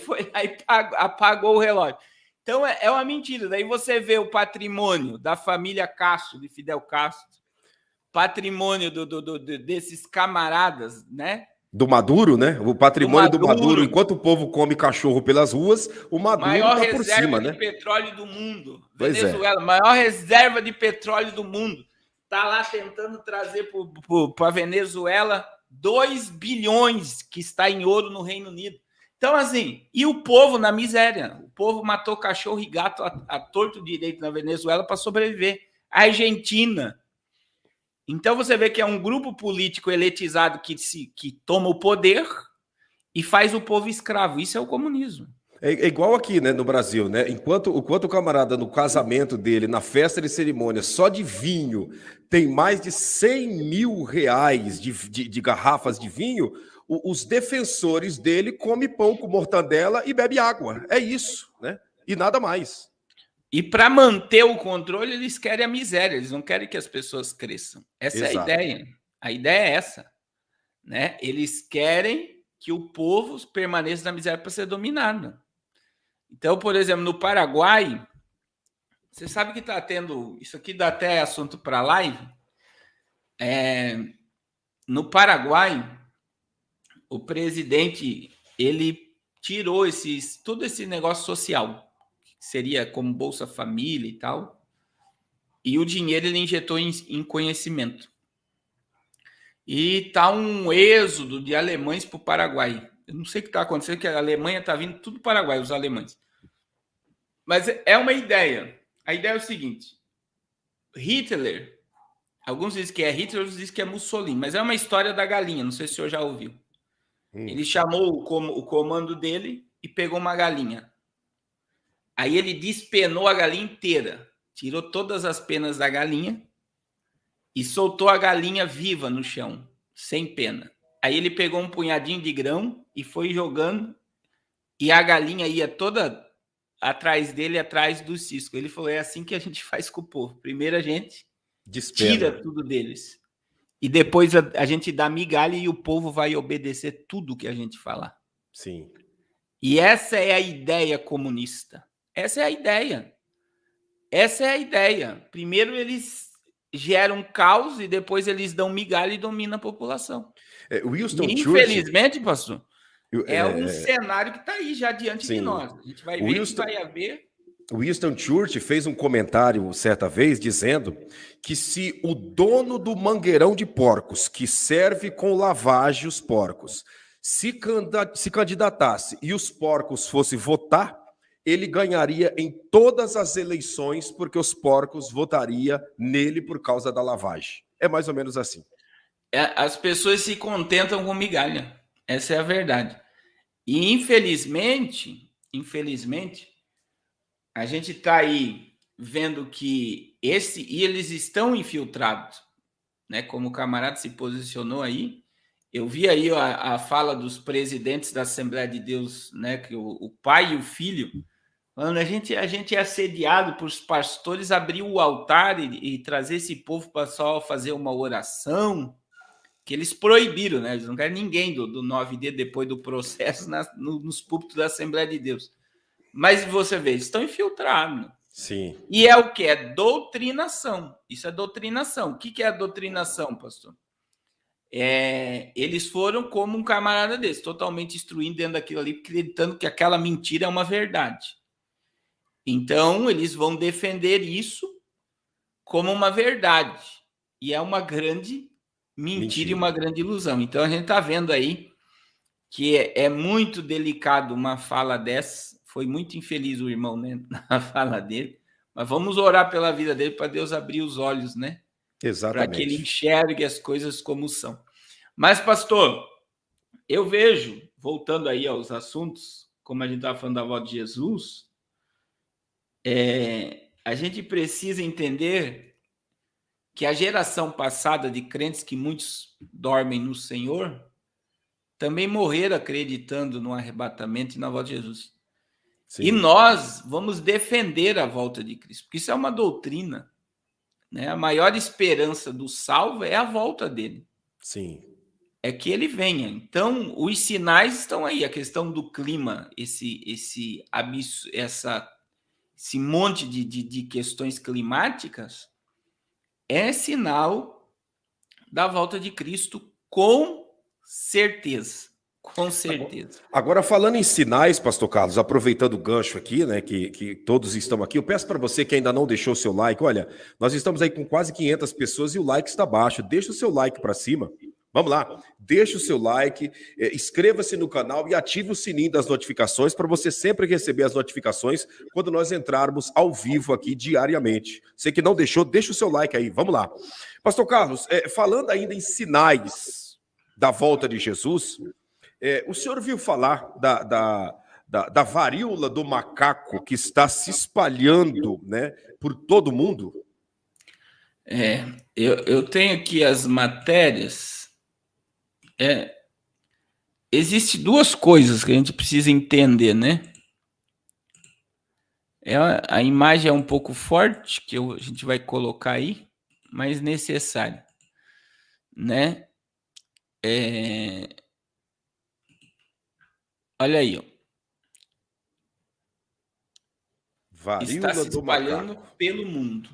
Speaker 2: apagou o relógio. Então é uma mentira. Daí você vê o patrimônio da família Castro, de Fidel Castro, patrimônio desses camaradas, né?
Speaker 1: Do Maduro, né? O patrimônio do Maduro, enquanto o povo come cachorro pelas ruas, o Maduro tá por cima, né?
Speaker 2: Maior reserva de petróleo do mundo.
Speaker 1: Pois
Speaker 2: Venezuela, maior reserva de petróleo do mundo. Tá lá tentando trazer para a Venezuela 2 bilhões que está em ouro no Reino Unido. Então, assim, e o povo na miséria. O povo matou cachorro e gato a torto direito na Venezuela para sobreviver. A Argentina. Então você vê que é um grupo político elitizado que toma o poder e faz o povo escravo. Isso é o comunismo.
Speaker 1: É igual aqui, né, no Brasil, né? Enquanto o camarada no casamento dele, na festa de cerimônia, só de vinho, tem mais de 100 mil reais de garrafas de vinho, os defensores dele comem pão com mortandela e bebe água. É isso, né? E nada mais.
Speaker 2: E para manter o controle, eles querem a miséria, eles não querem que as pessoas cresçam. Essa
Speaker 1: Exato.
Speaker 2: é a ideia. A ideia é essa, né? Eles querem que o povo permaneça na miséria para ser dominado. Então, por exemplo, no Paraguai, você sabe que está tendo. Isso aqui dá até assunto para live. No Paraguai, o presidente ele tirou todo esse negócio social, que seria como Bolsa Família e tal, e o dinheiro ele injetou em conhecimento. E tá um êxodo de alemães para o Paraguai. Eu não sei o que está acontecendo, que a Alemanha está vindo tudo para o Paraguai, os alemães. Mas é uma ideia. A ideia é o seguinte: Hitler, alguns dizem que é Hitler, outros dizem que é Mussolini, mas é uma história da galinha, não sei se o senhor já ouviu. Ele chamou o comando dele e pegou uma galinha. Aí ele despenou a galinha inteira, tirou todas as penas da galinha e soltou a galinha viva no chão, sem pena. Aí ele pegou um punhadinho de grão e foi jogando, e a galinha ia toda atrás dele, atrás do cisco. Ele falou: é assim que a gente faz com o povo. Primeiro a gente tira tudo deles. E depois a gente dá migalha e o povo vai obedecer tudo que a gente falar.
Speaker 1: Sim.
Speaker 2: E essa é a ideia comunista. Essa é a ideia. Essa é a ideia. Primeiro eles geram caos e depois eles dão migalha e dominam a população. Infelizmente, pastor, é um cenário que está aí já diante de nós. A gente vai ver que vai haver.
Speaker 1: Winston Churchill fez um comentário certa vez dizendo que se o dono do mangueirão de porcos, que serve com lavagem os porcos, se candidatasse e os porcos fossem votar, ele ganharia em todas as eleições porque os porcos votariam nele por causa da lavagem. É mais ou menos assim.
Speaker 2: As pessoas se contentam com migalha. Essa é a verdade. E infelizmente, a gente está aí vendo que eles estão infiltrados, né? Como o camarada se posicionou aí. Eu vi aí a fala dos presidentes da Assembleia de Deus, né? Que o pai e o filho, falando, a gente é assediado por os pastores abrir o altar e trazer esse povo para só fazer uma oração, que eles proibiram, né? Eles não querem ninguém do 9D depois do processo nos púlpitos da Assembleia de Deus. Mas você vê, eles estão infiltrados.
Speaker 1: Sim.
Speaker 2: E é o que? É doutrinação. Isso é doutrinação. O que é a doutrinação, pastor? Eles foram como um camarada desse, totalmente instruindo dentro daquilo ali, acreditando que aquela mentira é uma verdade. Então, eles vão defender isso como uma verdade. E é uma grande mentira e uma grande ilusão. Então, a gente está vendo aí que é muito delicado uma fala dessa. Foi muito infeliz o irmão, né, na fala dele, Mas vamos orar pela vida dele para Deus abrir os olhos, né? Para que ele
Speaker 1: Exatamente.
Speaker 2: enxergue as coisas como são. Mas, pastor, eu vejo, voltando aí aos assuntos, como a gente estava falando da volta de Jesus, a gente precisa entender que a geração passada de crentes, que muitos dormem no Senhor, também morreram acreditando no arrebatamento e na volta de Jesus.
Speaker 1: Sim.
Speaker 2: E nós vamos defender a volta de Cristo, porque isso é uma doutrina, né? A maior esperança do salvo é a volta dele.
Speaker 1: Sim.
Speaker 2: É que ele venha. Então, os sinais estão aí. A questão do clima, esse monte de questões climáticas é sinal da volta de Cristo, com certeza. Com certeza.
Speaker 1: Agora, falando em sinais, pastor Carlos, aproveitando o gancho aqui, né, que todos estão aqui, eu peço para você que ainda não deixou o seu like, olha, nós estamos aí com quase 500 pessoas e o like está baixo, deixa o seu like para cima, vamos lá, deixa o seu like, inscreva-se no canal e ative o sininho das notificações para você sempre receber as notificações quando nós entrarmos ao vivo aqui diariamente. Você que não deixou, deixa o seu like aí, vamos lá. Pastor Carlos, falando ainda em sinais da volta de Jesus... o senhor viu falar da varíola do macaco que está se espalhando, né, por todo o mundo?
Speaker 2: Eu tenho aqui as matérias. Existem duas coisas que a gente precisa entender, né? A imagem é um pouco forte, que a gente vai colocar aí, mas necessária, né? Olha aí, ó.
Speaker 1: Varíola
Speaker 2: Está se
Speaker 1: do
Speaker 2: espalhando
Speaker 1: macaco.
Speaker 2: pelo mundo.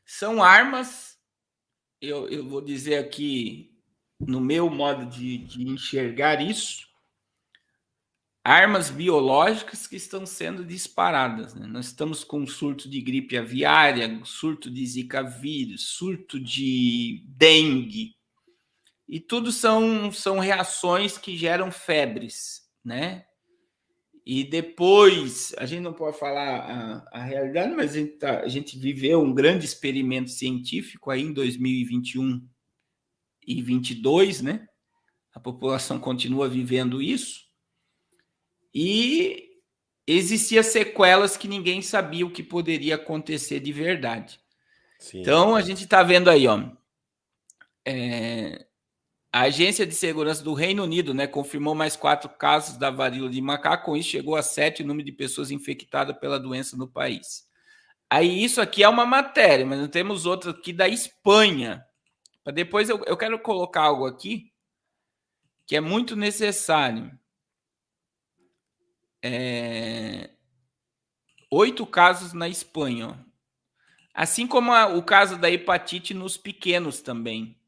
Speaker 2: São armas, eu vou dizer aqui, no meu modo de enxergar isso, armas biológicas que estão sendo disparadas, né? Nós estamos com um surto de gripe aviária, surto de Zika vírus, surto de dengue, e tudo são reações que geram febres, né? E depois, a gente não pode falar a realidade, mas a gente viveu um grande experimento científico aí em 2021 e 22, né? A população continua vivendo isso. E existiam sequelas que ninguém sabia o que poderia acontecer de verdade.
Speaker 1: Sim.
Speaker 2: Então, a gente está vendo aí, ó, a Agência de Segurança do Reino Unido, né, confirmou mais 4 casos da varíola de macaco. Com isso, chegou a 7 o número de pessoas infectadas pela doença no país. Aí, isso aqui é uma matéria, mas nós temos outra aqui da Espanha. Para depois, eu quero colocar algo aqui que é muito necessário. 8 casos na Espanha, ó. Assim como o caso da hepatite nos pequenos também.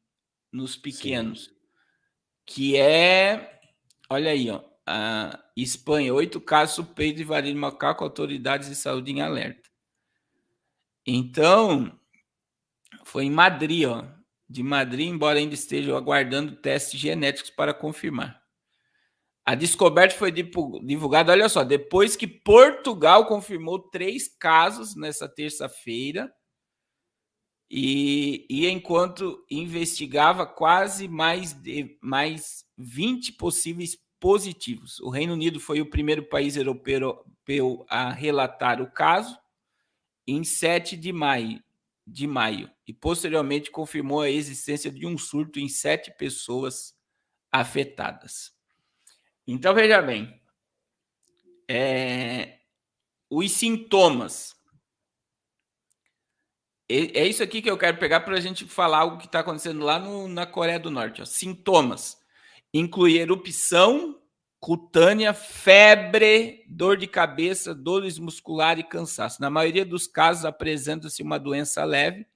Speaker 2: Nos pequenos. Sim. Que olha aí, ó. A Espanha, 8 casos suspeitos de varíola de macaco, autoridades de saúde em alerta. Então, foi em Madrid, ó. De Madrid, embora ainda estejam aguardando testes genéticos para confirmar. A descoberta foi divulgada, olha só, depois que Portugal confirmou 3 casos nessa terça-feira, e enquanto investigava quase mais 20 possíveis positivos. O Reino Unido foi o primeiro país europeu a relatar o caso em 7 de maio, e posteriormente confirmou a existência de um surto em 7 pessoas afetadas. Então, veja bem, os sintomas. É isso aqui que eu quero pegar para a gente falar algo que está acontecendo lá na Coreia do Norte. Ó. Sintomas: inclui erupção cutânea, febre, dor de cabeça, dores musculares e cansaço. Na maioria dos casos, apresenta-se uma doença leve,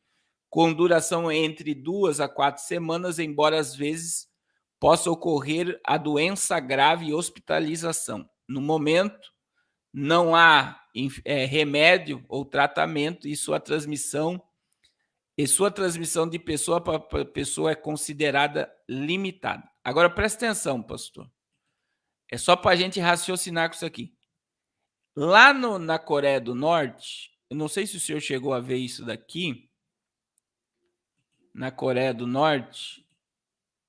Speaker 2: com duração entre 2 a 4 semanas, embora às vezes possa ocorrer a doença grave e hospitalização. No momento, não há remédio ou tratamento e sua transmissão de pessoa para pessoa é considerada limitada. Agora, presta atenção, pastor. É só para a gente raciocinar com isso aqui. Lá na Coreia do Norte, eu não sei se o senhor chegou a ver isso daqui, na Coreia do Norte,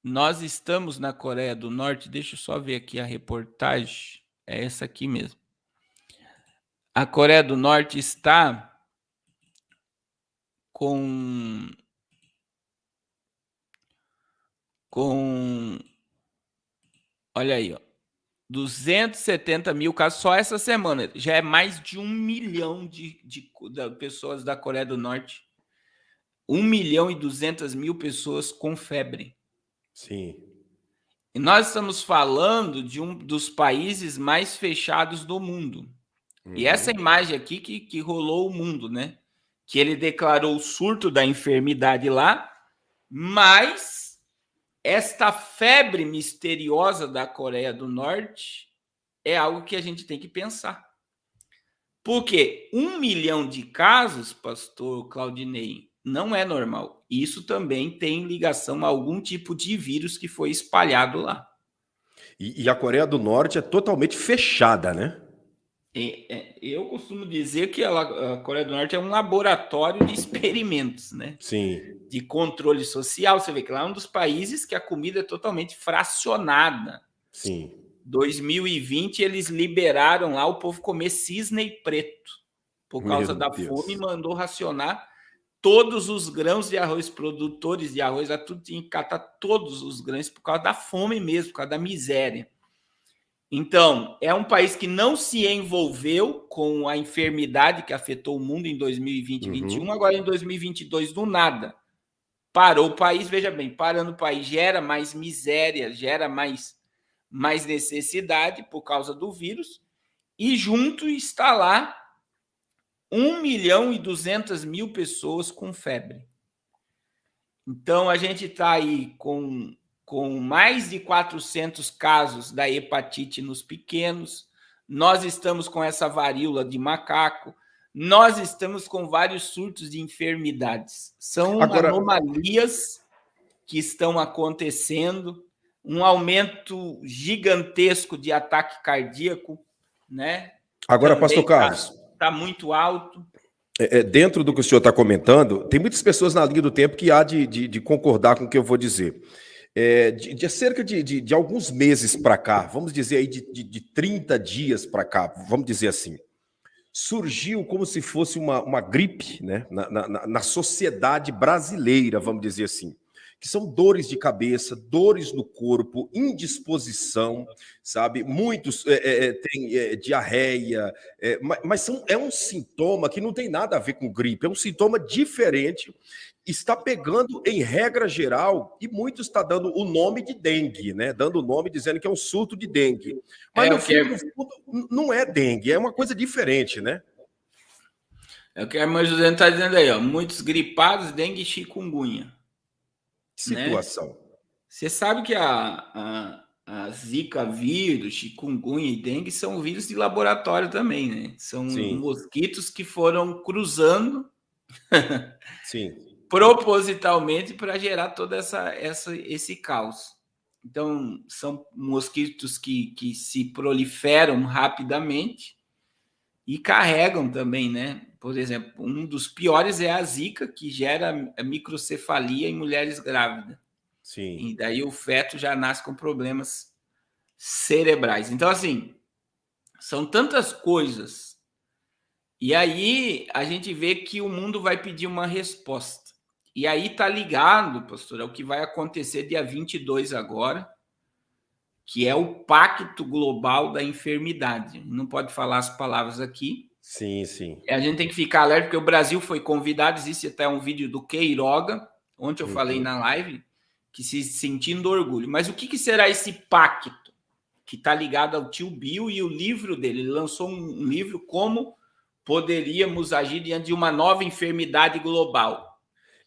Speaker 2: nós estamos na Coreia do Norte, deixa eu só ver aqui a reportagem, é essa aqui mesmo. A Coreia do Norte está com olha aí, ó, 270 mil casos só essa semana. Já é mais de 1 milhão de pessoas da Coreia do Norte. 1.200.000 pessoas com febre.
Speaker 1: Sim.
Speaker 2: E nós estamos falando de um dos países mais fechados do mundo. E essa imagem aqui que rolou o mundo, né? Que ele declarou o surto da enfermidade lá, mas esta febre misteriosa da Coreia do Norte é algo que a gente tem que pensar. Porque 1 milhão de casos, pastor Claudinei, não é normal. Isso também tem ligação a algum tipo de vírus que foi espalhado lá.
Speaker 1: E a Coreia do Norte é totalmente fechada, né?
Speaker 2: Eu costumo dizer que a Coreia do Norte é um laboratório de experimentos, né?
Speaker 1: Sim.
Speaker 2: De controle social. Você vê que lá é um dos países que a comida é totalmente fracionada.
Speaker 1: Sim.
Speaker 2: 2020 eles liberaram lá o povo comer cisne preto por causa da fome, mandou racionar todos os grãos de arroz, produtores de arroz, tudo tinha que catar todos os grãos por causa da fome mesmo, por causa da miséria. Então, é um país que não se envolveu com a enfermidade que afetou o mundo em 2020 e 2021, agora em 2022, do nada. Parou o país, veja bem, parando o país gera mais miséria, gera mais necessidade por causa do vírus, e junto está lá 1.200.000 pessoas com febre. Então, a gente está aí com mais de 400 casos da hepatite nos pequenos, nós estamos com essa varíola de macaco, nós estamos com vários surtos de enfermidades. São anomalias que estão acontecendo, um aumento gigantesco de ataque cardíaco, né?
Speaker 1: Agora, pastor Carlos,
Speaker 2: está muito alto.
Speaker 1: Dentro do que o senhor está comentando, tem muitas pessoas na linha do tempo que há de concordar com o que eu vou dizer. De cerca de alguns meses para cá, vamos dizer aí de 30 dias para cá, vamos dizer assim, surgiu como se fosse uma gripe, né, na sociedade brasileira, vamos dizer assim, que são dores de cabeça, dores no corpo, indisposição, sabe? Muitos têm diarreia, mas é um sintoma que não tem nada a ver com gripe, é um sintoma diferente, está pegando em regra geral, e muitos estão dando o nome de dengue, né? Dando o nome, dizendo que é um surto de dengue. Mas no fundo, não é dengue, é uma coisa diferente, né?
Speaker 2: É o que a irmã José está dizendo aí, ó. Muitos gripados, dengue e chikungunya.
Speaker 1: Situação.
Speaker 2: Né? Você sabe que a Zika vírus, chikungunya e dengue são vírus de laboratório também, né? São mosquitos que foram cruzando propositalmente para gerar todo esse caos. Então, são mosquitos que se proliferam rapidamente e carregam também, né? Por exemplo, um dos piores é a Zika, que gera microcefalia em mulheres grávidas.
Speaker 1: Sim.
Speaker 2: E daí o feto já nasce com problemas cerebrais. Então, assim, são tantas coisas. E aí a gente vê que o mundo vai pedir uma resposta. E aí tá ligado, pastor, ao que vai acontecer dia 22 agora, que é o Pacto Global da Enfermidade. Não pode falar as palavras aqui.
Speaker 1: Sim, sim.
Speaker 2: A gente tem que ficar alerta, porque o Brasil foi convidado, existe até um vídeo do Queiroga, ontem eu falei na live, que se sentindo orgulho. Mas o que será esse pacto? Que está ligado ao tio Bill e o livro dele. Ele lançou um livro, Como Poderíamos Agir Diante de uma Nova Enfermidade Global.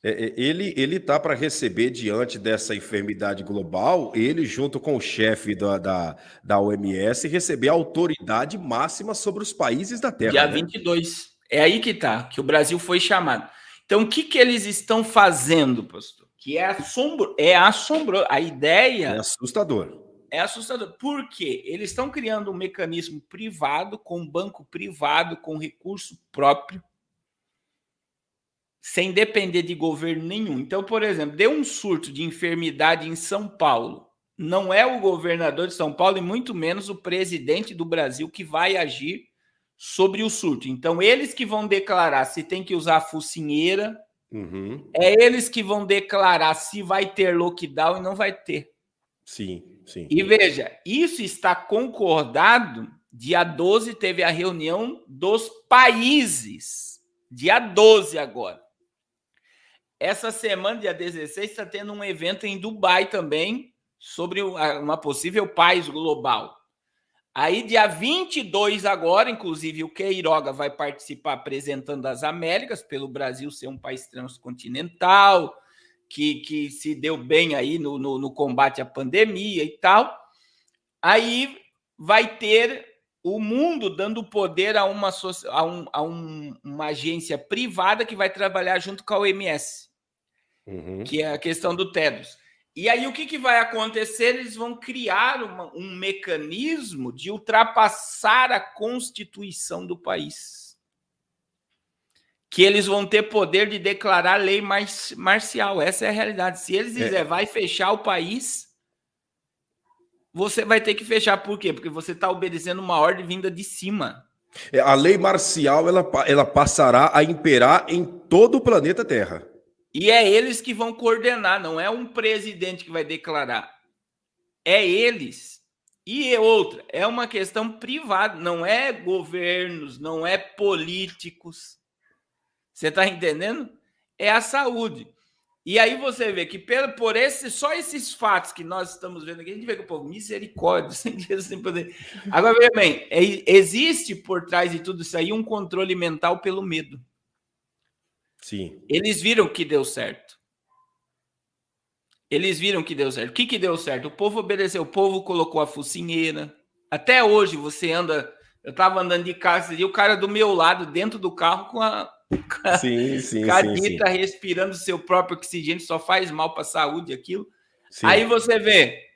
Speaker 1: Ele está para receber, diante dessa enfermidade global, ele junto com o chefe da OMS, receber a autoridade máxima sobre os países da Terra.
Speaker 2: Dia 22. É aí que está, que o Brasil foi chamado. Então, o que eles estão fazendo, pastor? Que é assombroso. A ideia...
Speaker 1: É assustador.
Speaker 2: É assustador. Por quê? Eles estão criando um mecanismo privado, com um banco privado, com recurso próprio, sem depender de governo nenhum. Então, por exemplo, deu um surto de enfermidade em São Paulo. Não é o governador de São Paulo e muito menos o presidente do Brasil que vai agir sobre o surto. Então, eles que vão declarar se tem que usar a focinheira, é eles que vão declarar se vai ter lockdown e não vai ter.
Speaker 1: Sim, sim.
Speaker 2: E veja, isso está concordado. Dia 12 teve a reunião dos países. Dia 12 agora. Essa semana, dia 16, está tendo um evento em Dubai também sobre uma possível paz global. Aí, dia 22 agora, inclusive o Queiroga vai participar apresentando as Américas, pelo Brasil ser um país transcontinental, que se deu bem aí no combate à pandemia e tal. Aí vai ter o mundo dando poder a uma agência privada que vai trabalhar junto com a OMS, que é a questão do Tedros. E aí o que vai acontecer? Eles vão criar um mecanismo de ultrapassar a Constituição do país. Que eles vão ter poder de declarar lei marcial. Essa é a realidade. Se eles quiserem, vai fechar o país, você vai ter que fechar. Por quê? Porque você está obedecendo uma ordem vinda de cima.
Speaker 1: A lei marcial, ela passará a imperar em todo o planeta Terra.
Speaker 2: E é eles que vão coordenar, não é um presidente que vai declarar. É eles. E outra, é uma questão privada, não é governos, não é políticos. Você está entendendo? É a saúde. E aí você vê que só esses fatos que nós estamos vendo aqui, a gente vê que o povo, misericórdia, sem Deus, sem poder. Agora, veja bem, existe por trás de tudo isso aí um controle mental pelo medo.
Speaker 1: Sim.
Speaker 2: Eles viram que deu certo. Eles viram que deu certo. O que deu certo? O povo obedeceu, o povo colocou a focinheira. Até hoje você anda... Eu estava andando de carro e o cara do meu lado, dentro do carro, com a cadita respirando seu próprio oxigênio, só faz mal para a saúde aquilo. Sim. Aí você vê,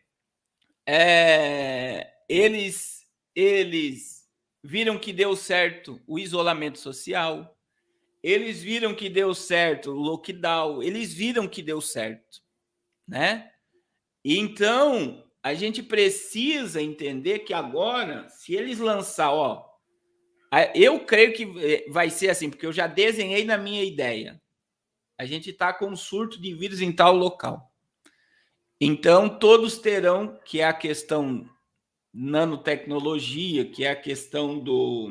Speaker 2: eles viram que deu certo o isolamento social, eles viram que deu certo o lockdown, eles viram que deu certo, né? Então, a gente precisa entender que agora, se eles lançar, eu creio que vai ser assim, porque eu já desenhei na minha ideia. A gente está com um surto de vírus em tal local. Então, todos terão, que é a questão nanotecnologia, que é a questão do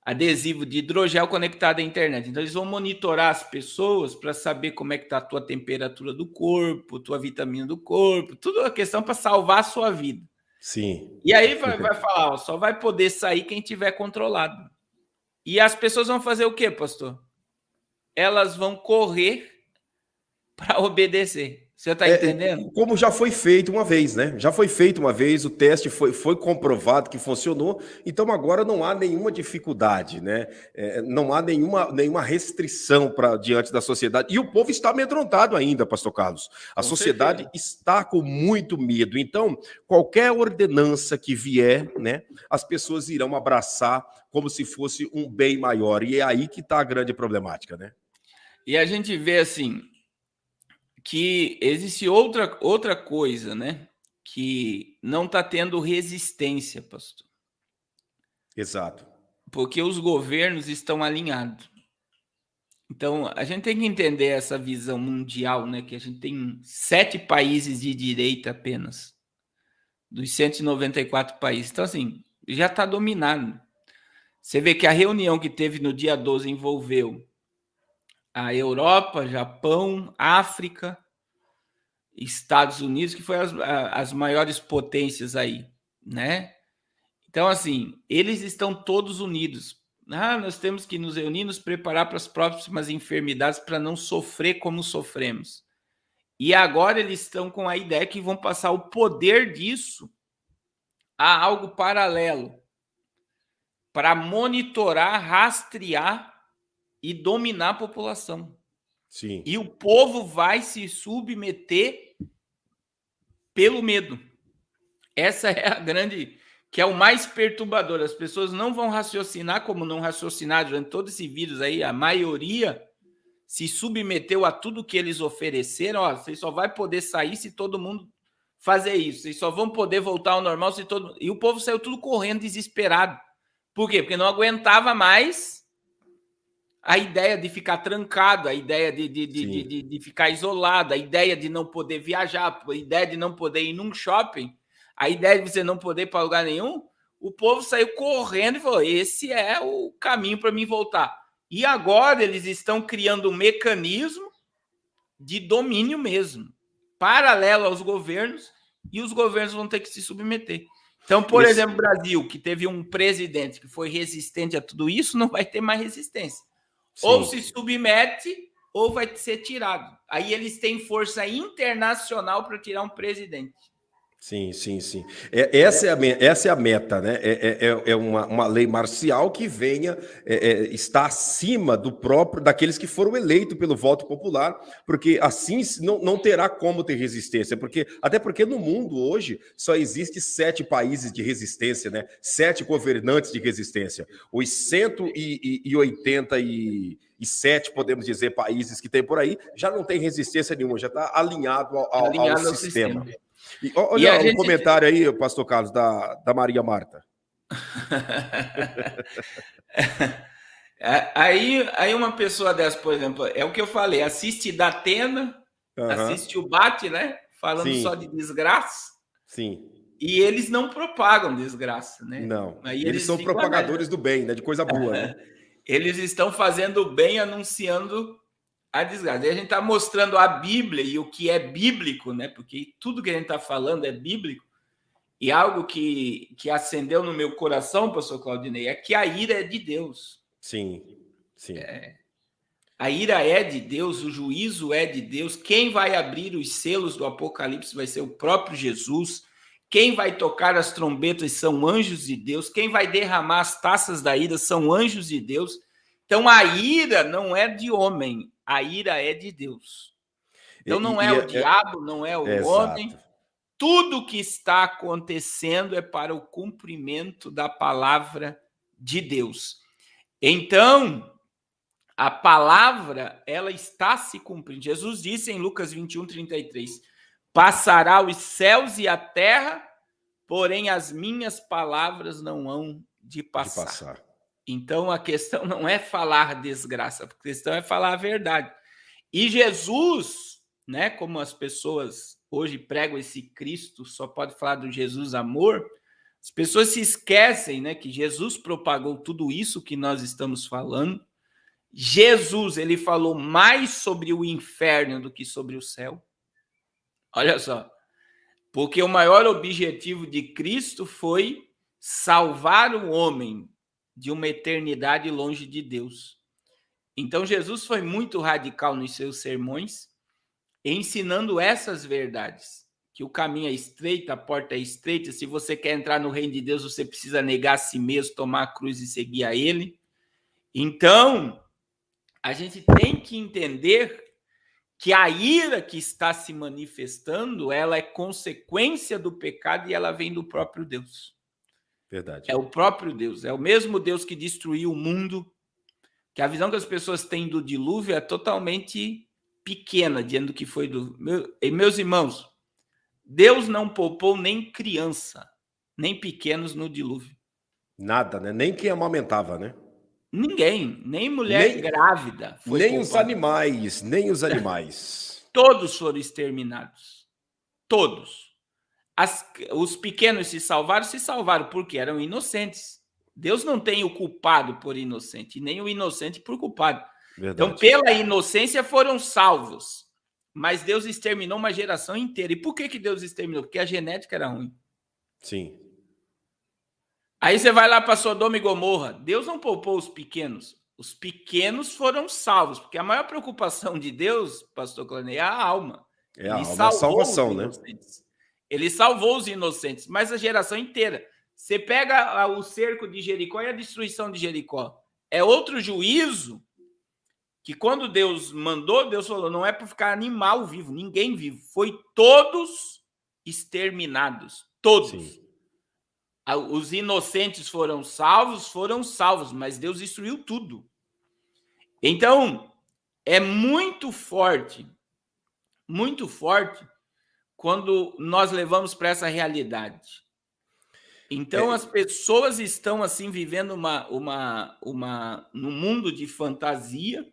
Speaker 2: adesivo de hidrogel conectado à internet. Então, eles vão monitorar as pessoas para saber como é que está a tua temperatura do corpo, tua vitamina do corpo, tudo a questão para salvar a sua vida.
Speaker 1: Sim.
Speaker 2: E aí vai falar, só vai poder sair quem tiver controlado. E as pessoas vão fazer o quê, pastor? Elas vão correr para obedecer. Você está entendendo?
Speaker 1: Como já foi feito uma vez, né? Já foi feito uma vez, o teste foi comprovado que funcionou, então agora não há nenhuma dificuldade, né? Não há nenhuma restrição diante da sociedade. E o povo está amedrontado ainda, pastor Carlos. A sociedade está com muito medo. Então, qualquer ordenança que vier, né, as pessoas irão abraçar como se fosse um bem maior. E é aí que está a grande problemática, né?
Speaker 2: E a gente vê assim que existe outra coisa, né? Que não está tendo resistência, pastor.
Speaker 1: Exato.
Speaker 2: Porque os governos estão alinhados. Então, a gente tem que entender essa visão mundial, né? Que a gente tem 7 países de direita apenas, dos 194 países. Então, assim, já está dominado. Você vê que a reunião que teve no dia 12 envolveu a Europa, Japão, África, Estados Unidos, que foi as maiores potências aí, né? Então, assim, eles estão todos unidos. Nós temos que nos reunir, nos preparar para as próximas enfermidades, para não sofrer como sofremos. E agora eles estão com a ideia que vão passar o poder disso a algo paralelo, para monitorar, rastrear e dominar a população.
Speaker 1: Sim.
Speaker 2: E o povo vai se submeter pelo medo. Essa é a grande, que é o mais perturbador. As pessoas não vão raciocinar como não raciocinaram durante todo esse vírus aí. A maioria se submeteu a tudo que eles ofereceram. Ó, vocês só vai poder sair se todo mundo fazer isso. Vocês só vão poder voltar ao normal se todo... E o povo saiu tudo correndo, desesperado. Por quê? Porque não aguentava mais a ideia de ficar trancado, a ideia de ficar isolado, a ideia de não poder viajar, a ideia de não poder ir num shopping, a ideia de você não poder ir para lugar nenhum. O povo saiu correndo e falou, esse é o caminho para mim voltar. E agora eles estão criando um mecanismo de domínio mesmo, paralelo aos governos, e os governos vão ter que se submeter. Então, por exemplo, o Brasil, que teve um presidente que foi resistente a tudo isso, não vai ter mais resistência. Sim. Ou se submete, ou vai ser tirado. Aí eles têm força internacional para tirar um presidente.
Speaker 1: Sim. Essa é a meta, né? É uma lei marcial que está acima do próprio, daqueles que foram eleitos pelo voto popular, porque assim não terá como ter resistência, até porque no mundo hoje só existe 7 países de resistência, né? 7 governantes de resistência. Os 187, podemos dizer, países que tem por aí, já não tem resistência nenhuma, já está alinhado ao sistema. E olha o comentário aí, pastor Carlos, da Maria Marta.
Speaker 2: aí uma pessoa dessa, por exemplo, é o que eu falei, assiste Datena, assiste o Bate, né? Falando só de desgraça.
Speaker 1: Sim.
Speaker 2: E eles não propagam desgraça, né?
Speaker 1: Não. Aí eles são propagadores do bem, né? De coisa boa, né?
Speaker 2: Eles estão fazendo o bem, anunciando a desgraça. E a gente está mostrando a Bíblia e o que é bíblico, né? Porque tudo que a gente está falando é bíblico. E algo que acendeu no meu coração, pastor Claudinei, é que a ira é de Deus.
Speaker 1: Sim.
Speaker 2: A ira é de Deus, o juízo é de Deus. Quem vai abrir os selos do Apocalipse vai ser o próprio Jesus. Quem vai tocar as trombetas são anjos de Deus. Quem vai derramar as taças da ira são anjos de Deus. Então a ira não é de homem, a ira é de Deus. Então não é o diabo, não é o homem. Tudo que está acontecendo é para o cumprimento da palavra de Deus. Então, a palavra, ela está se cumprindo. Jesus disse em Lucas 21:33, passará os céus e a terra, porém as minhas palavras não hão de passar. Então, a questão não é falar desgraça, a questão é falar a verdade. E Jesus, né, como as pessoas hoje pregam esse Cristo, só pode falar do Jesus amor, as pessoas se esquecem, né, que Jesus propagou tudo isso que nós estamos falando. Jesus, ele falou mais sobre o inferno do que sobre o céu. Olha só, porque o maior objetivo de Cristo foi salvar o homem de uma eternidade longe de Deus. Então, Jesus foi muito radical nos seus sermões, ensinando essas verdades, que o caminho é estreito, a porta é estreita, se você quer entrar no reino de Deus, você precisa negar a si mesmo, tomar a cruz e seguir a ele. Então, a gente tem que entender que a ira que está se manifestando, ela é consequência do pecado e ela vem do próprio Deus.
Speaker 1: Verdade.
Speaker 2: É o próprio Deus, é o mesmo Deus que destruiu o mundo, que a visão que as pessoas têm do dilúvio é totalmente pequena diante do que foi meus irmãos, Deus não poupou nem criança, nem pequenos no dilúvio.
Speaker 1: Nada, né? Nem quem amamentava, né?
Speaker 2: Ninguém, nem mulher grávida foi
Speaker 1: nem
Speaker 2: poupada.
Speaker 1: Nem os animais.
Speaker 2: Todos foram exterminados. Todos. Os pequenos se salvaram porque eram inocentes. Deus não tem o culpado por inocente, nem o inocente por culpado. Verdade. Então, pela inocência foram salvos. Mas Deus exterminou uma geração inteira. E por que Deus exterminou? Porque a genética era ruim.
Speaker 1: Sim.
Speaker 2: Aí você vai lá para Sodoma e Gomorra. Deus não poupou os pequenos. Os pequenos foram salvos. Porque a maior preocupação de Deus, pastor Claney, é a alma.
Speaker 1: É a salvação, né?
Speaker 2: Ele salvou os inocentes, mas a geração inteira. Você pega o cerco de Jericó e a destruição de Jericó. É outro juízo que quando Deus mandou, Deus falou, não é para ficar animal vivo, ninguém vivo. Foi todos exterminados. Todos.
Speaker 1: Sim.
Speaker 2: Os inocentes foram salvos, mas Deus destruiu tudo. Então, é muito forte quando nós levamos para essa realidade. Então, as pessoas estão assim vivendo num mundo de fantasia,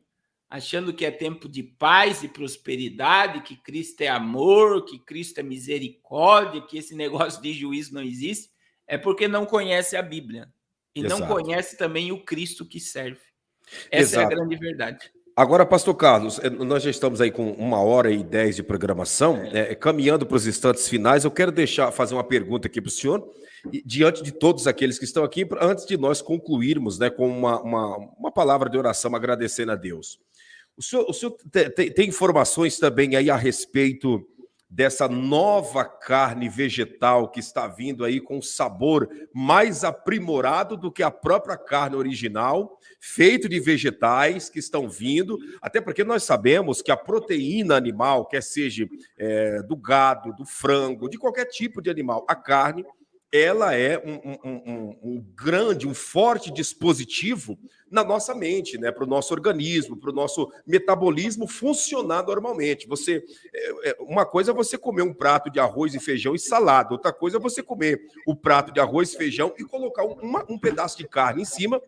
Speaker 2: achando que é tempo de paz e prosperidade, que Cristo é amor, que Cristo é misericórdia, que esse negócio de juízo não existe, é porque não conhece a Bíblia e não conhece também o Cristo que serve. Essa é a grande verdade.
Speaker 1: Agora, pastor Carlos, nós já estamos aí com 1h10 de programação, caminhando para os instantes finais. Eu quero fazer uma pergunta aqui para o senhor, diante de todos aqueles que estão aqui, antes de nós concluirmos, né, com uma palavra de oração, agradecendo a Deus. O senhor tem informações também aí a respeito dessa nova carne vegetal que está vindo aí com sabor mais aprimorado do que a própria carne original, feito de vegetais que estão vindo, até porque nós sabemos que a proteína animal, quer seja do gado, do frango, de qualquer tipo de animal, a carne, ela é um forte dispositivo na nossa mente, né, para o nosso organismo, para o nosso metabolismo funcionar normalmente. Uma coisa é você comer um prato de arroz e feijão e salada, outra coisa é você comer o prato de arroz e feijão e colocar um pedaço de carne em cima.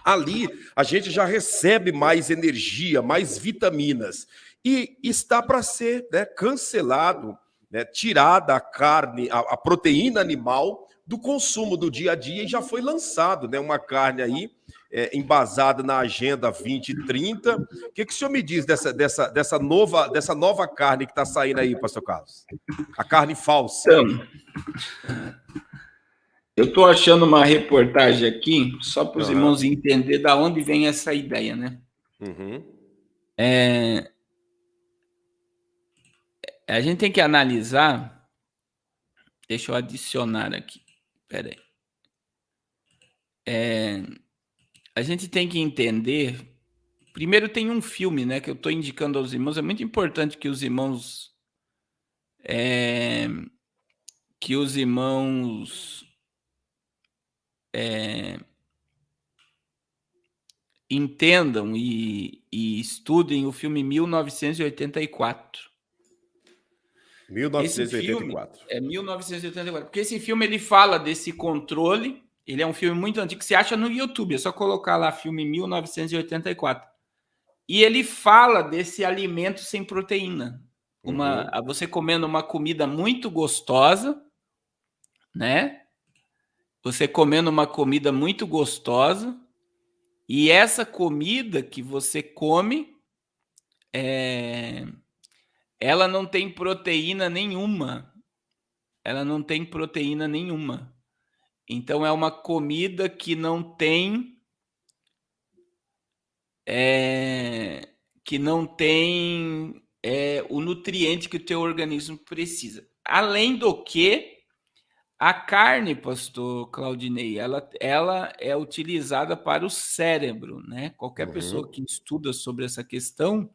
Speaker 1: Ali a gente já recebe mais energia, mais vitaminas, e está para ser, né, cancelado, né, tirada a carne, a proteína animal do consumo do dia a dia, e já foi lançado, né, uma carne aí embasada na Agenda 2030. O que o senhor me diz dessa nova carne que está saindo aí, pastor Carlos? A carne falsa.
Speaker 2: Então, eu estou achando uma reportagem aqui, só para os irmãos entenderem de onde vem essa ideia, né? A gente tem que analisar. Deixa eu adicionar aqui. Espera aí. A gente tem que entender. Primeiro, tem um filme, né, que eu estou indicando aos irmãos. É muito importante que os irmãos entendam e estudem o filme 1984.
Speaker 1: 1984.
Speaker 2: Esse filme 1984. Porque esse filme ele fala desse controle. Ele é um filme muito antigo que se acha no YouTube. É só colocar lá filme 1984. E ele fala desse alimento sem proteína. Você comendo uma comida muito gostosa, né? Você comendo uma comida muito gostosa, e essa comida que você come, ela não tem proteína nenhuma. Ela não tem proteína nenhuma. Então, é uma comida que não tem o nutriente que o teu organismo precisa. Além do que, a carne, pastor Claudinei, ela é utilizada para o cérebro, né? Qualquer pessoa que estuda sobre essa questão,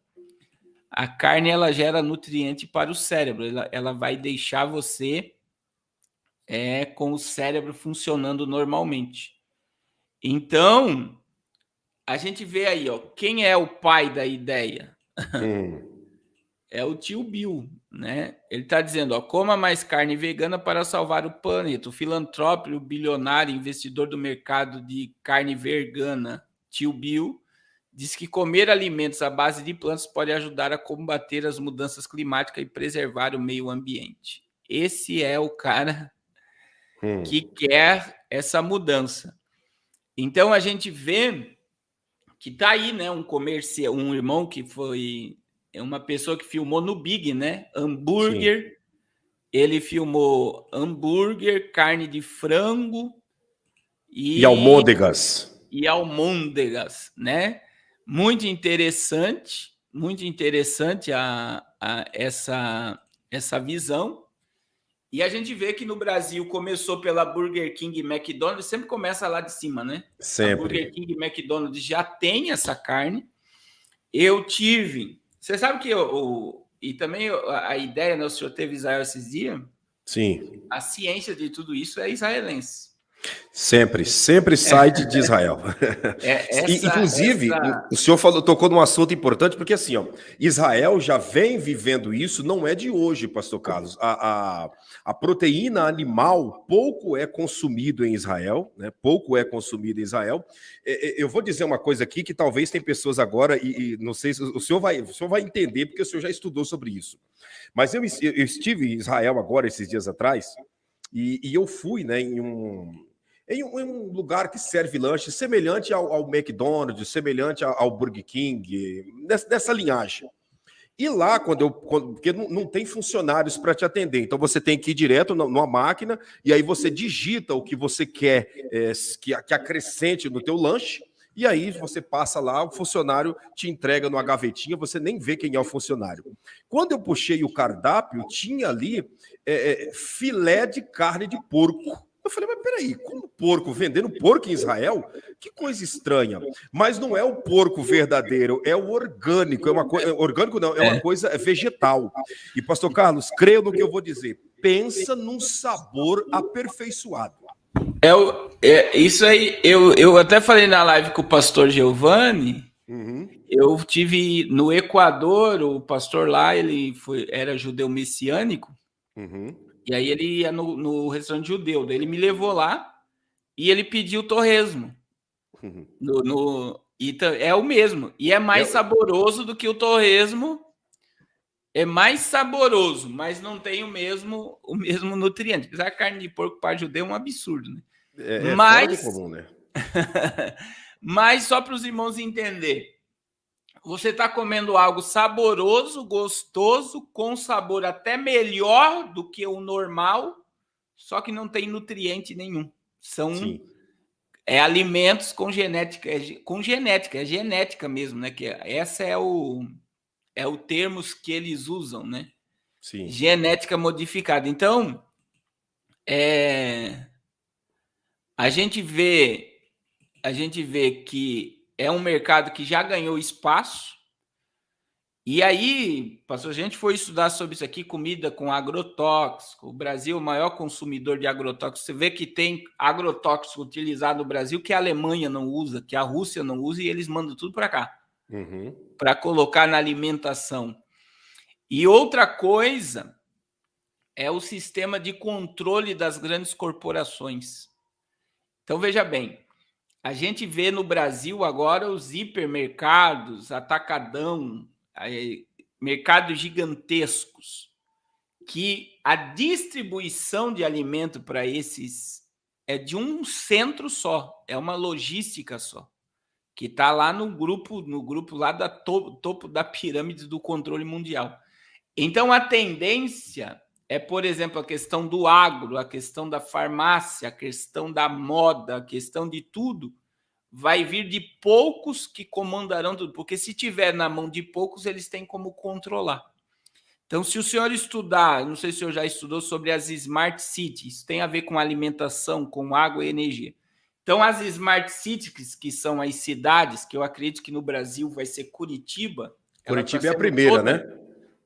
Speaker 2: a carne ela gera nutriente para o cérebro. Ela vai deixar você com o cérebro funcionando normalmente. Então, a gente vê aí, ó, quem é o pai da ideia? É o tio Bill, né? Ele está dizendo, ó, coma mais carne vegana para salvar o planeta. O filantropo, o bilionário, investidor do mercado de carne vegana, tio Bill, diz que comer alimentos à base de plantas pode ajudar a combater as mudanças climáticas e preservar o meio ambiente. Esse é o cara que quer essa mudança. Então, a gente vê que tá aí, né, um irmão que foi uma pessoa que filmou no Big, né, hambúrguer. Sim. Ele filmou hambúrguer, carne de frango
Speaker 1: e almôndegas.
Speaker 2: E almôndegas, né? Muito interessante essa visão. E a gente vê que no Brasil começou pela Burger King e McDonald's, sempre começa lá de cima, né?
Speaker 1: Sempre.
Speaker 2: A Burger King e McDonald's já tem essa carne. Você sabe que e também a ideia, né, o senhor teve Israel esses dias,
Speaker 1: Sim.
Speaker 2: A ciência de tudo isso é israelense.
Speaker 1: Sempre sai de Israel. Inclusive, o senhor tocou num assunto importante, porque assim, ó, Israel já vem vivendo isso, não é de hoje, pastor Carlos. A proteína animal pouco é consumido em Israel, né? Pouco é consumido em Israel. Eu vou dizer uma coisa aqui que talvez tem pessoas agora, e não sei se o senhor vai entender, porque o senhor já estudou sobre isso. Mas eu estive em Israel agora, esses dias atrás, e eu fui, né, em um lugar que serve lanche semelhante ao McDonald's, semelhante ao Burger King, dessa linhagem. E lá, porque não tem funcionários para te atender, então você tem que ir direto numa máquina e aí você digita o que você quer que acrescente no teu lanche, e aí você passa lá, o funcionário te entrega numa gavetinha, você nem vê quem é o funcionário. Quando eu puxei o cardápio, tinha ali filé de carne de porco. Eu falei, mas peraí, como porco? Vendendo porco em Israel? Que coisa estranha. Mas não é o porco verdadeiro, é o orgânico. É uma coisa. Orgânico não, é uma coisa vegetal. E, pastor Carlos, creia no que eu vou dizer. Pensa num sabor aperfeiçoado.
Speaker 2: Isso aí, eu até falei na live com o pastor Giovanni. Eu tive no Equador, o pastor lá, era judeu messiânico. E aí ele ia no restaurante judeu, daí ele me levou lá e ele pediu torresmo. É o mesmo. E é mais saboroso do que o torresmo. É mais saboroso, mas não tem o mesmo nutriente. Apesar que a carne de porco para judeu é um absurdo, né?
Speaker 1: Fora do comum, né?
Speaker 2: Mas só para os irmãos entenderem. Você está comendo algo saboroso, gostoso, com sabor até melhor do que o normal, só que não tem nutriente nenhum. São alimentos com genética, é genética mesmo, né? Que essa é o termo que eles usam, né?
Speaker 1: Sim.
Speaker 2: Genética modificada. Então, a gente vê que é um mercado que já ganhou espaço. E aí, pastor, a gente foi estudar sobre isso aqui, comida com agrotóxico. O Brasil é o maior consumidor de agrotóxico. Você vê que tem agrotóxico utilizado no Brasil que a Alemanha não usa, que a Rússia não usa, e eles mandam tudo para cá, para colocar na alimentação. E outra coisa é o sistema de controle das grandes corporações. Então, veja bem, a gente vê no Brasil agora os hipermercados, atacadão, mercados gigantescos, que a distribuição de alimento para esses é de um centro só, é uma logística só, que está lá no grupo lá da topo da pirâmide do controle mundial. Então, a tendência é, por exemplo, a questão do agro, a questão da farmácia, a questão da moda, a questão de tudo, vai vir de poucos que comandarão tudo, porque se tiver na mão de poucos, eles têm como controlar. Então, se o senhor estudar, não sei se o senhor já estudou sobre as Smart Cities, isso tem a ver com alimentação, com água e energia. Então, as Smart Cities, que são as cidades, que eu acredito que no Brasil vai ser Curitiba.
Speaker 1: Curitiba é a primeira, né?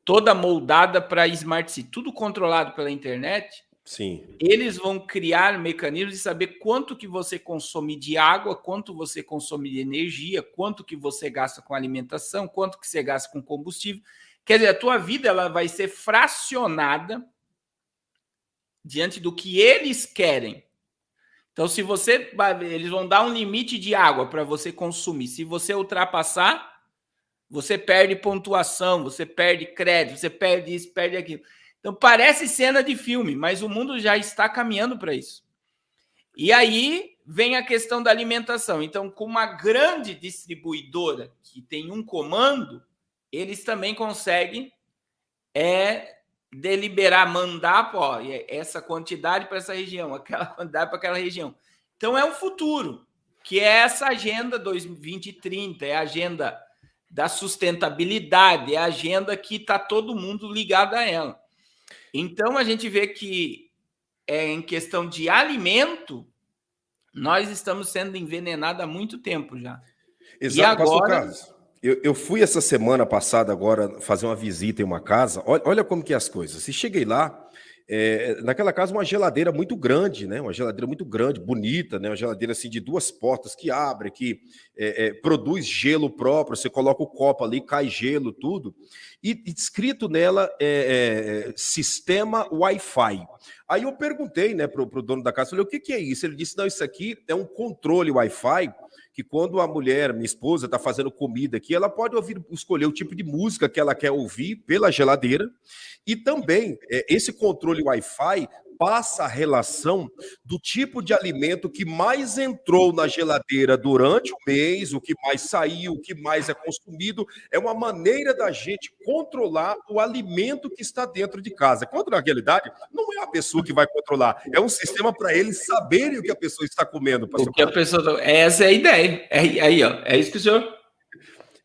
Speaker 2: Toda moldada para Smart City, tudo controlado pela internet.
Speaker 1: Sim.
Speaker 2: Eles vão criar mecanismos de saber quanto que você consome de água, quanto você consome de energia, quanto que você gasta com alimentação, quanto que você gasta com combustível. Quer dizer, a tua vida ela vai ser fracionada diante do que eles querem. Então, se eles vão dar um limite de água para você consumir. Se você ultrapassar, você perde pontuação, você perde crédito, você perde isso, perde aquilo. Então, parece cena de filme, mas o mundo já está caminhando para isso. E aí vem a questão da alimentação. Então, com uma grande distribuidora que tem um comando, eles também conseguem deliberar, mandar essa quantidade para essa região, aquela quantidade para aquela região. Então, é o futuro, que é essa agenda 2030, é a agenda da sustentabilidade, é a agenda que está todo mundo ligado a ela. Então, a gente vê que, em questão de alimento, nós estamos sendo envenenados há muito tempo já.
Speaker 1: Exato, e agora... Pastor Carlos, eu fui essa semana passada agora fazer uma visita em uma casa. Olha como que é as coisas. Se cheguei lá, naquela casa uma geladeira muito grande, né? Uma geladeira muito grande, bonita, né? Uma geladeira assim de 2 portas que abre, que produz gelo próprio. Você coloca o copo ali, cai gelo, tudo. E escrito nela sistema Wi-Fi. Aí eu perguntei, né, pro dono da casa, falei, o que é isso? Ele disse, não, isso aqui é um controle Wi-Fi que quando a mulher, minha esposa, está fazendo comida aqui, ela pode escolher o tipo de música que ela quer ouvir pela geladeira. E também, esse controle Wi-Fi passa a relação do tipo de alimento que mais entrou na geladeira durante o mês, o que mais saiu, o que mais é consumido. É uma maneira da gente controlar o alimento que está dentro de casa. Quando, na realidade, não é a pessoa que vai controlar, é um sistema para eles saberem o que a pessoa está comendo.
Speaker 2: O que a pessoa... Essa é a ideia. Aí, ó, é isso que o senhor...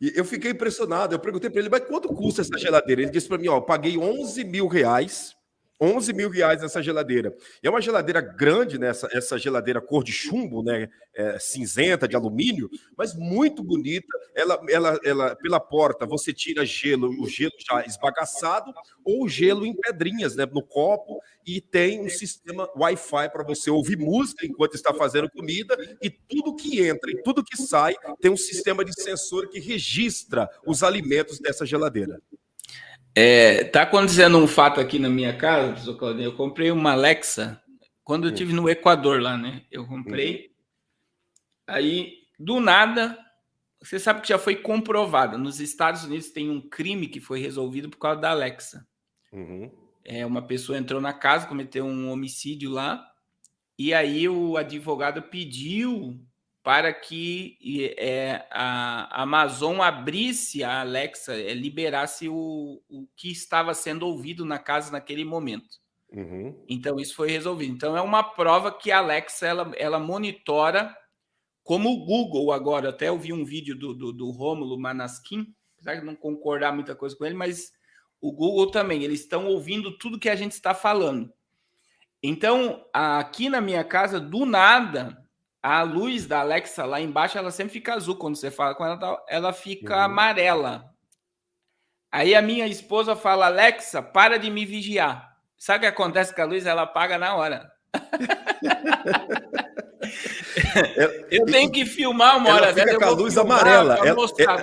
Speaker 1: E eu fiquei impressionado. Eu perguntei para ele, mas quanto custa essa geladeira? Ele disse para mim, ó, eu paguei 11 mil reais. 11 mil reais nessa geladeira. E é uma geladeira grande, né? Essa geladeira cor de chumbo, né? Cinzenta, de alumínio, mas muito bonita. Ela, pela porta, você tira gelo, o gelo já esbagaçado, ou gelo em pedrinhas, né? No copo, e tem um sistema Wi-Fi para você ouvir música enquanto está fazendo comida, e tudo que entra e tudo que sai tem um sistema de sensor que registra os alimentos dessa geladeira.
Speaker 2: Tá acontecendo um fato aqui na minha casa, professor Claudinho. Eu comprei uma Alexa quando eu estive no Equador lá, né? Eu comprei. Aí, do nada, você sabe que já foi comprovado. Nos Estados Unidos tem um crime que foi resolvido por causa da Alexa. Uma pessoa entrou na casa, cometeu um homicídio lá, e aí o advogado pediu para que a Amazon abrisse a Alexa, liberasse o que estava sendo ouvido na casa naquele momento. Então, isso foi resolvido. Então, é uma prova que a Alexa ela monitora, como o Google agora. Até eu vi um vídeo do Rômulo Manasquim, apesar de não concordar muita coisa com ele, mas o Google também. Eles estão ouvindo tudo que a gente está falando. Então, aqui na minha casa, do nada... A luz da Alexa lá embaixo, ela sempre fica azul. Quando você fala com ela, ela fica amarela. Aí a minha esposa fala, Alexa, para de me vigiar. Sabe o que acontece com a luz? Ela apaga na hora. Eu tenho que filmar uma hora.
Speaker 1: Ela fica com a luz amarela.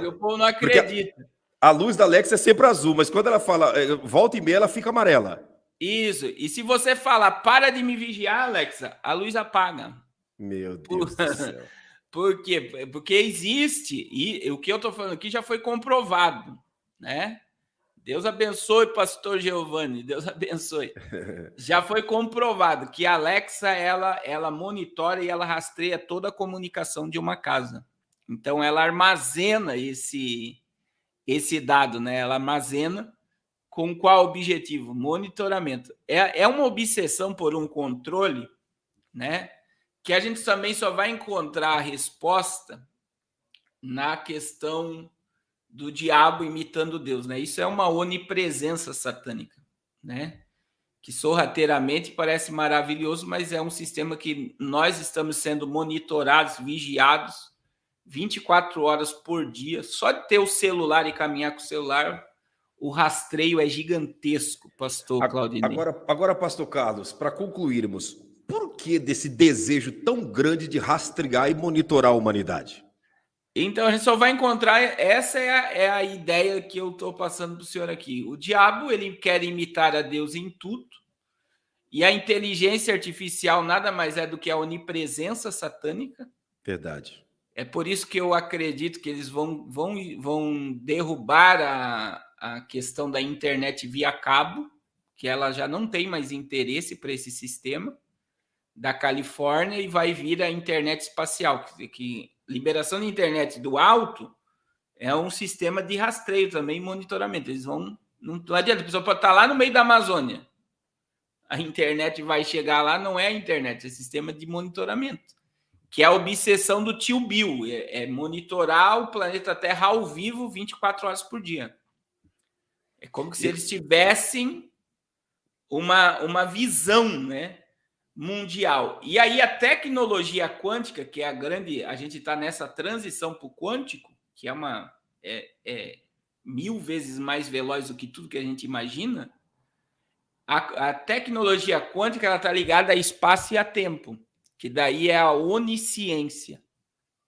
Speaker 2: O povo não acredita.
Speaker 1: A luz da Alexa é sempre azul, mas quando ela fala volta e meia, ela fica amarela.
Speaker 2: Isso. E se você falar, para de me vigiar, Alexa, a luz apaga.
Speaker 1: Meu Deus do céu.
Speaker 2: Por quê? Porque existe, e o que eu estou falando aqui já foi comprovado, né? Deus abençoe, pastor Giovanni, Deus abençoe. Já foi comprovado que a Alexa, ela monitora e ela rastreia toda a comunicação de uma casa. Então, ela armazena esse dado, né? Ela armazena com qual objetivo? Monitoramento. É uma obsessão por um controle, né? Que a gente também só vai encontrar a resposta na questão do diabo imitando Deus, né? Isso é uma onipresença satânica, né? Que sorrateiramente parece maravilhoso, mas é um sistema que nós estamos sendo monitorados, vigiados 24 horas por dia. Só de ter o celular e caminhar com o celular, o rastreio é gigantesco, pastor Claudinei.
Speaker 1: Agora, pastor Carlos, para concluirmos, por que desse desejo tão grande de rastrear e monitorar a humanidade?
Speaker 2: Então, a gente só vai encontrar... Essa é a ideia que eu estou passando para o senhor aqui. O diabo, ele quer imitar a Deus em tudo. E a inteligência artificial nada mais é do que a onipresença satânica.
Speaker 1: Verdade.
Speaker 2: É por isso que eu acredito que eles vão derrubar a questão da internet via cabo, que ela já não tem mais interesse para esse sistema da Califórnia, e vai vir a internet espacial, que liberação de internet do alto é um sistema de rastreio também, monitoramento. Eles vão... Não adianta, a pessoa pode estar lá no meio da Amazônia. A internet vai chegar lá, não é a internet, é sistema de monitoramento, que é a obsessão do tio Bill, é monitorar o planeta Terra ao vivo 24 horas por dia. É como se eles tivessem uma visão, né, mundial. E aí a tecnologia quântica, que é a grande... A gente está nessa transição para o quântico, que é 1000 vezes mais veloz do que tudo que a gente imagina. A tecnologia quântica ela está ligada a espaço e a tempo, que daí é a onisciência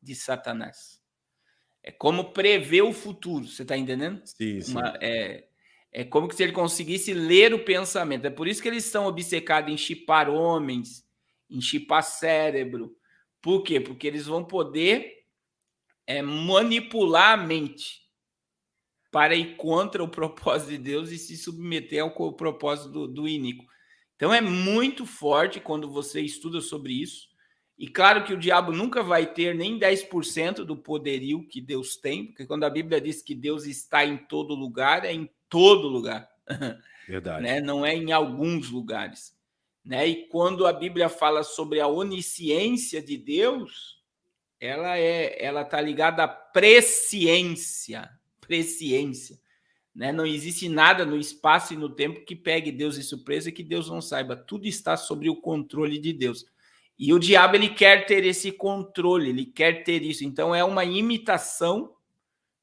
Speaker 2: de Satanás. É como prever o futuro, você está entendendo?
Speaker 1: Sim, sim.
Speaker 2: É como se ele conseguisse ler o pensamento. É por isso que eles estão obcecados em chipar homens, em chipar cérebro. Por quê? Porque eles vão poder manipular a mente para ir contra o propósito de Deus e se submeter ao propósito do iníquo. Então é muito forte quando você estuda sobre isso. E claro que o diabo nunca vai ter nem 10% do poderio que Deus tem, porque quando a Bíblia diz que Deus está em todo lugar, é em todo lugar.
Speaker 1: Verdade.
Speaker 2: Né? Não é em alguns lugares. Né? E quando a Bíblia fala sobre a onisciência de Deus, ela está ligada à presciência. Presciência. Né? Não existe nada no espaço e no tempo que pegue Deus de surpresa e que Deus não saiba. Tudo está sob o controle de Deus. E o diabo ele quer ter esse controle, ele quer ter isso. Então é uma imitação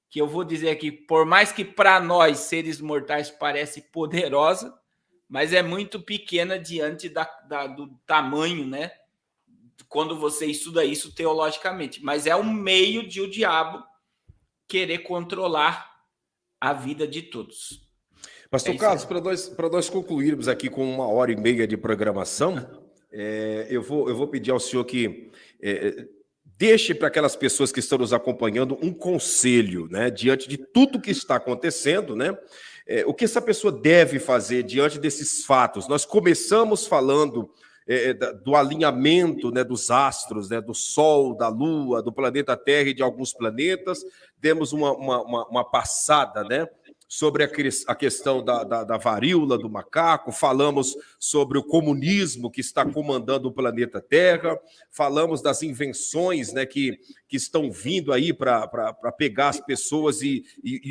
Speaker 2: que eu vou dizer aqui, por mais que para nós, seres mortais, parece poderosa, mas é muito pequena diante do tamanho, né? Quando você estuda isso teologicamente. Mas é um meio de o diabo querer controlar a vida de todos.
Speaker 1: Pastor Carlos, para nós concluirmos aqui com 1h30 de programação, eu vou pedir ao senhor que deixe para aquelas pessoas que estão nos acompanhando um conselho, né, diante de tudo que está acontecendo, né? O que essa pessoa deve fazer diante desses fatos? Nós começamos falando do alinhamento, né, dos astros, né, do Sol, da Lua, do planeta Terra e de alguns planetas. Demos uma passada, né, sobre a questão da varíola do macaco, falamos sobre o comunismo que está comandando o planeta Terra, falamos das invenções, né, que estão vindo aí para pegar as pessoas e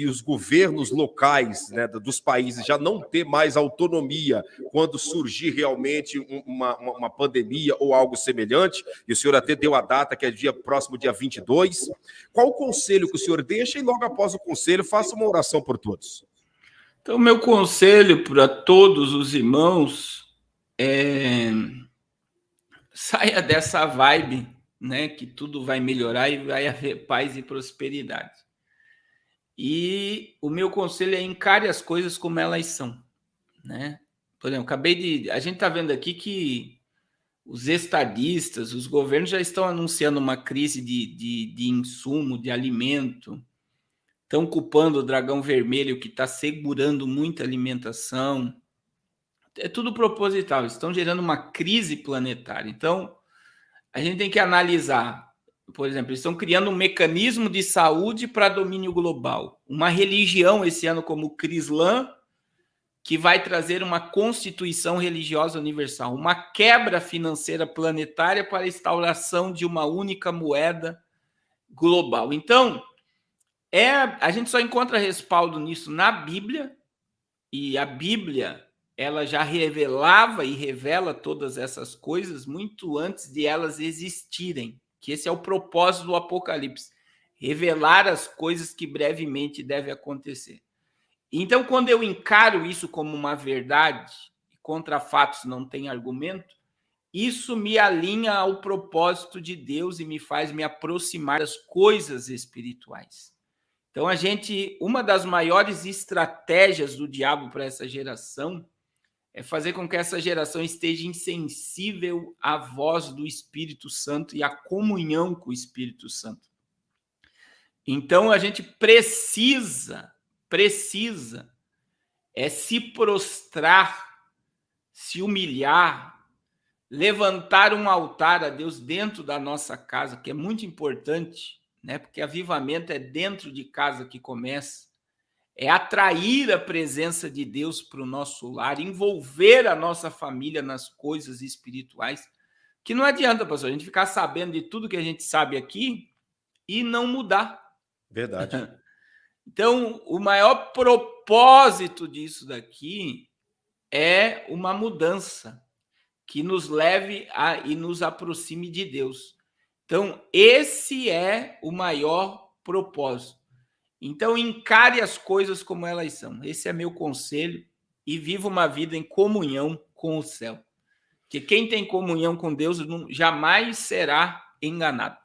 Speaker 1: os governos locais, né, dos países já não ter mais autonomia quando surgir realmente uma pandemia ou algo semelhante, e o senhor até deu a data, que é próximo dia 22. Qual o conselho que o senhor deixa e logo após o conselho faça uma oração por todos?
Speaker 2: Então, meu conselho para todos os irmãos é saia dessa vibe, né, que tudo vai melhorar e vai haver paz e prosperidade. E o meu conselho é encare as coisas como elas são, né? Por exemplo, a gente está vendo aqui que os estadistas, os governos já estão anunciando uma crise de insumo, de alimento, estão culpando o dragão vermelho que está segurando muita alimentação. É tudo proposital, estão gerando uma crise planetária. Então, a gente tem que analisar, por exemplo, eles estão criando um mecanismo de saúde para domínio global. Uma religião esse ano como o Crislã, que vai trazer uma constituição religiosa universal, uma quebra financeira planetária para a instauração de uma única moeda global. Então, a gente só encontra respaldo nisso na Bíblia, e a Bíblia ela já revelava e revela todas essas coisas muito antes de elas existirem, que esse é o propósito do Apocalipse, revelar as coisas que brevemente devem acontecer. Então, quando eu encaro isso como uma verdade, e contra fatos não tem argumento, isso me alinha ao propósito de Deus e me faz me aproximar das coisas espirituais. Então, uma das maiores estratégias do diabo para essa geração é fazer com que essa geração esteja insensível à voz do Espírito Santo e à comunhão com o Espírito Santo. Então, a gente precisa se prostrar, se humilhar, levantar um altar a Deus dentro da nossa casa, que é muito importante, né? Porque avivamento é dentro de casa que começa, é atrair a presença de Deus para o nosso lar, envolver a nossa família nas coisas espirituais, que não adianta, pastor, a gente ficar sabendo de tudo que a gente sabe aqui e não mudar.
Speaker 1: Verdade.
Speaker 2: Então, o maior propósito disso daqui é uma mudança que nos leve e nos aproxime de Deus. Então, esse é o maior propósito. Então, encare as coisas como elas são. Esse é meu conselho. e viva uma vida em comunhão com o céu. Porque quem tem comunhão com Deus jamais será enganado.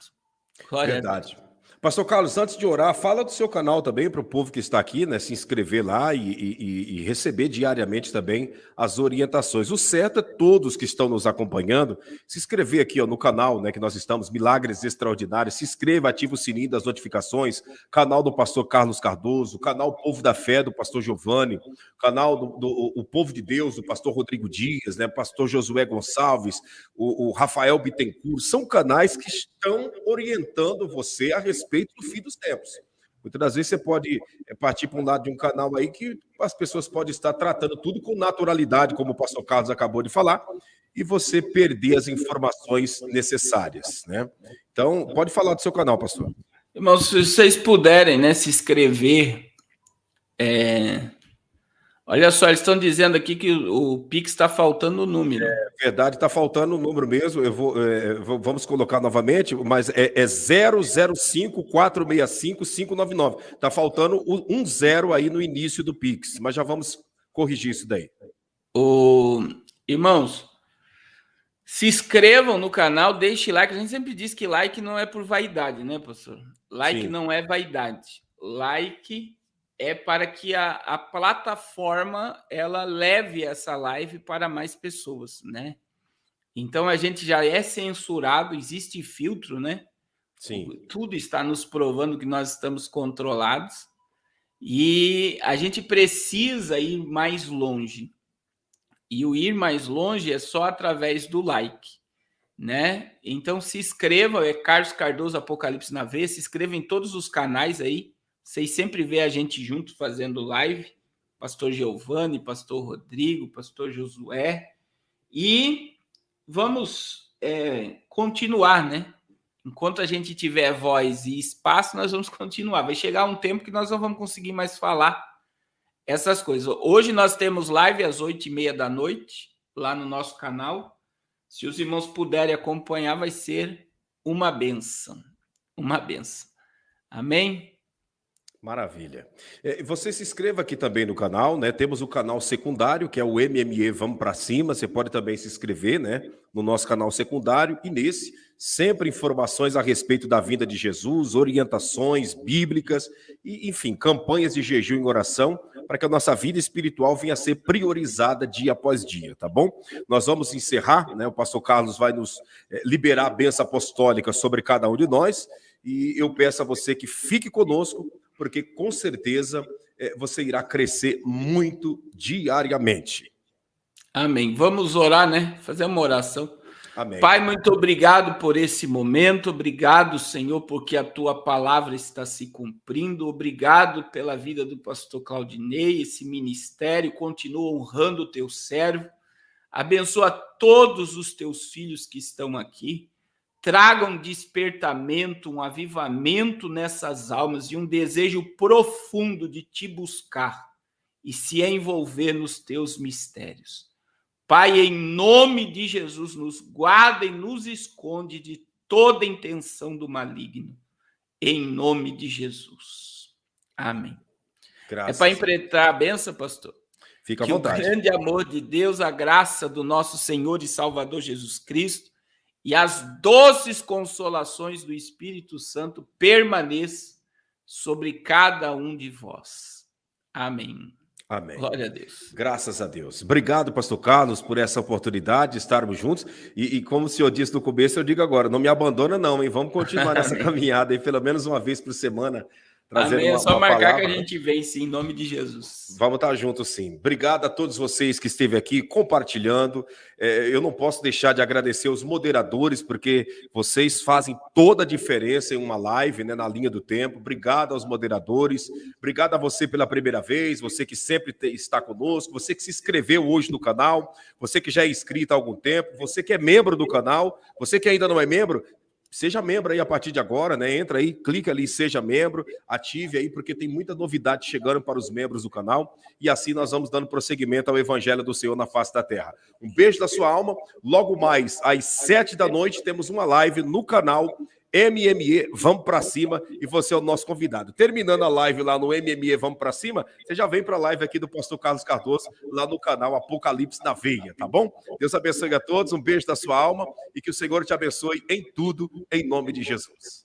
Speaker 1: Glória verdade. Pastor Carlos, antes de orar, fala do seu canal também para o povo que está aqui, né? Se inscrever lá e receber diariamente também as orientações. O certo é todos que estão nos acompanhando se inscrever aqui no canal, né? Que nós estamos, Milagres Extraordinários. Se inscreva, ativa o sininho das notificações. Canal do pastor Carlos Cardoso, canal Povo da Fé do pastor Giovanni, canal do Povo de Deus do pastor Rodrigo Dias, né? Pastor Josué Gonçalves, o Rafael Bittencourt. São canais que estão orientando você a respeito do fim dos tempos. Muitas das vezes você pode partir para um lado de um canal aí que as pessoas podem estar tratando tudo com naturalidade, como o pastor Carlos acabou de falar, e você perder as informações necessárias, né? Então, pode falar do seu canal, pastor.
Speaker 2: Irmãos, se vocês puderem, né, se inscrever, olha só, eles estão dizendo aqui que o Pix está faltando o número.
Speaker 1: É verdade, está faltando o número mesmo. Vamos colocar novamente, mas é 005-465-599. Está faltando um zero aí no início do Pix, mas já vamos corrigir isso daí.
Speaker 2: Irmãos, se inscrevam no canal, deixe like. A gente sempre diz que like não é por vaidade, né, pastor? Like Sim. Não é vaidade. Like é para que a plataforma ela leve essa live para mais pessoas, né? Então a gente já é censurado, existe filtro, né?
Speaker 1: Sim.
Speaker 2: Tudo está nos provando que nós estamos controlados e a gente precisa ir mais longe. E o ir mais longe é só através do like, né? Então se inscreva, é Carlos Cardoso Apocalipse na Veia, se inscreva em todos os canais aí. Vocês sempre vê a gente junto fazendo live, pastor Giovanni, pastor Rodrigo, pastor Josué, e vamos continuar, né? Enquanto a gente tiver voz e espaço, nós vamos continuar. Vai chegar um tempo que nós não vamos conseguir mais falar essas coisas. Hoje nós temos live às 8h30 da noite, lá no nosso canal. Se os irmãos puderem acompanhar, vai ser uma bênção. Uma bênção. Amém?
Speaker 1: Maravilha. Você se inscreva aqui também no canal, né? Temos o canal secundário, que é o MME Vamos Pra Cima. Você pode também se inscrever, né? No nosso canal secundário. E nesse, sempre informações a respeito da vinda de Jesus, orientações bíblicas e, enfim, campanhas de jejum e oração para que a nossa vida espiritual venha a ser priorizada dia após dia, tá bom? Nós vamos encerrar, né? O pastor Carlos vai nos liberar a bênção apostólica sobre cada um de nós. E eu peço a você que fique conosco, porque com certeza você irá crescer muito diariamente.
Speaker 2: Amém. Vamos orar, né? Fazer uma oração.
Speaker 1: Amém.
Speaker 2: Pai, muito obrigado por esse momento. Obrigado, Senhor, porque a tua palavra está se cumprindo. Obrigado pela vida do pastor Claudinei. Esse ministério continua honrando o teu servo. Abençoa todos os teus filhos que estão aqui. Traga um despertamento, um avivamento nessas almas e um desejo profundo de te buscar e se envolver nos teus mistérios. Pai, em nome de Jesus, nos guarda e nos esconde de toda intenção do maligno. Em nome de Jesus. Amém.
Speaker 1: Graças.
Speaker 2: É para emprestar a benção, pastor?
Speaker 1: Fica à vontade.
Speaker 2: Que o grande amor de Deus, a graça do nosso Senhor e Salvador Jesus Cristo, e as doces consolações do Espírito Santo permaneçam sobre cada um de vós. Amém.
Speaker 1: Amém.
Speaker 2: Glória a Deus.
Speaker 1: Graças a Deus. Obrigado, pastor Carlos, por essa oportunidade de estarmos juntos. E como o senhor disse no começo, eu digo agora, não me abandona não, hein? Vamos continuar nessa caminhada aí, pelo menos uma vez por semana.
Speaker 2: Amém, é só marcar palavra, que a gente vem sim, em nome de Jesus.
Speaker 1: Vamos estar juntos sim. Obrigado a todos vocês que esteve aqui compartilhando. Eu não posso deixar de agradecer os moderadores, porque vocês fazem toda a diferença em uma live, né, na linha do tempo. Obrigado aos moderadores. Obrigado a você pela primeira vez, você que sempre está conosco, você que se inscreveu hoje no canal, você que já é inscrito há algum tempo, você que é membro do canal, você que ainda não é membro, seja membro aí a partir de agora, né? Entra aí, clica ali, seja membro, ative aí, porque tem muita novidade chegando para os membros do canal e assim nós vamos dando prosseguimento ao Evangelho do Senhor na face da terra. Um beijo da sua alma. Logo mais, às 7 da noite, temos uma live no canal MME Vamos Pra Cima, e você é o nosso convidado. Terminando a live lá no MME Vamos Pra Cima, você já vem para a live aqui do pastor Carlos Cardoso, lá no canal Apocalipse na Veia, tá bom? Deus abençoe a todos, um beijo da sua alma, e que o Senhor te abençoe em tudo, em nome de Jesus.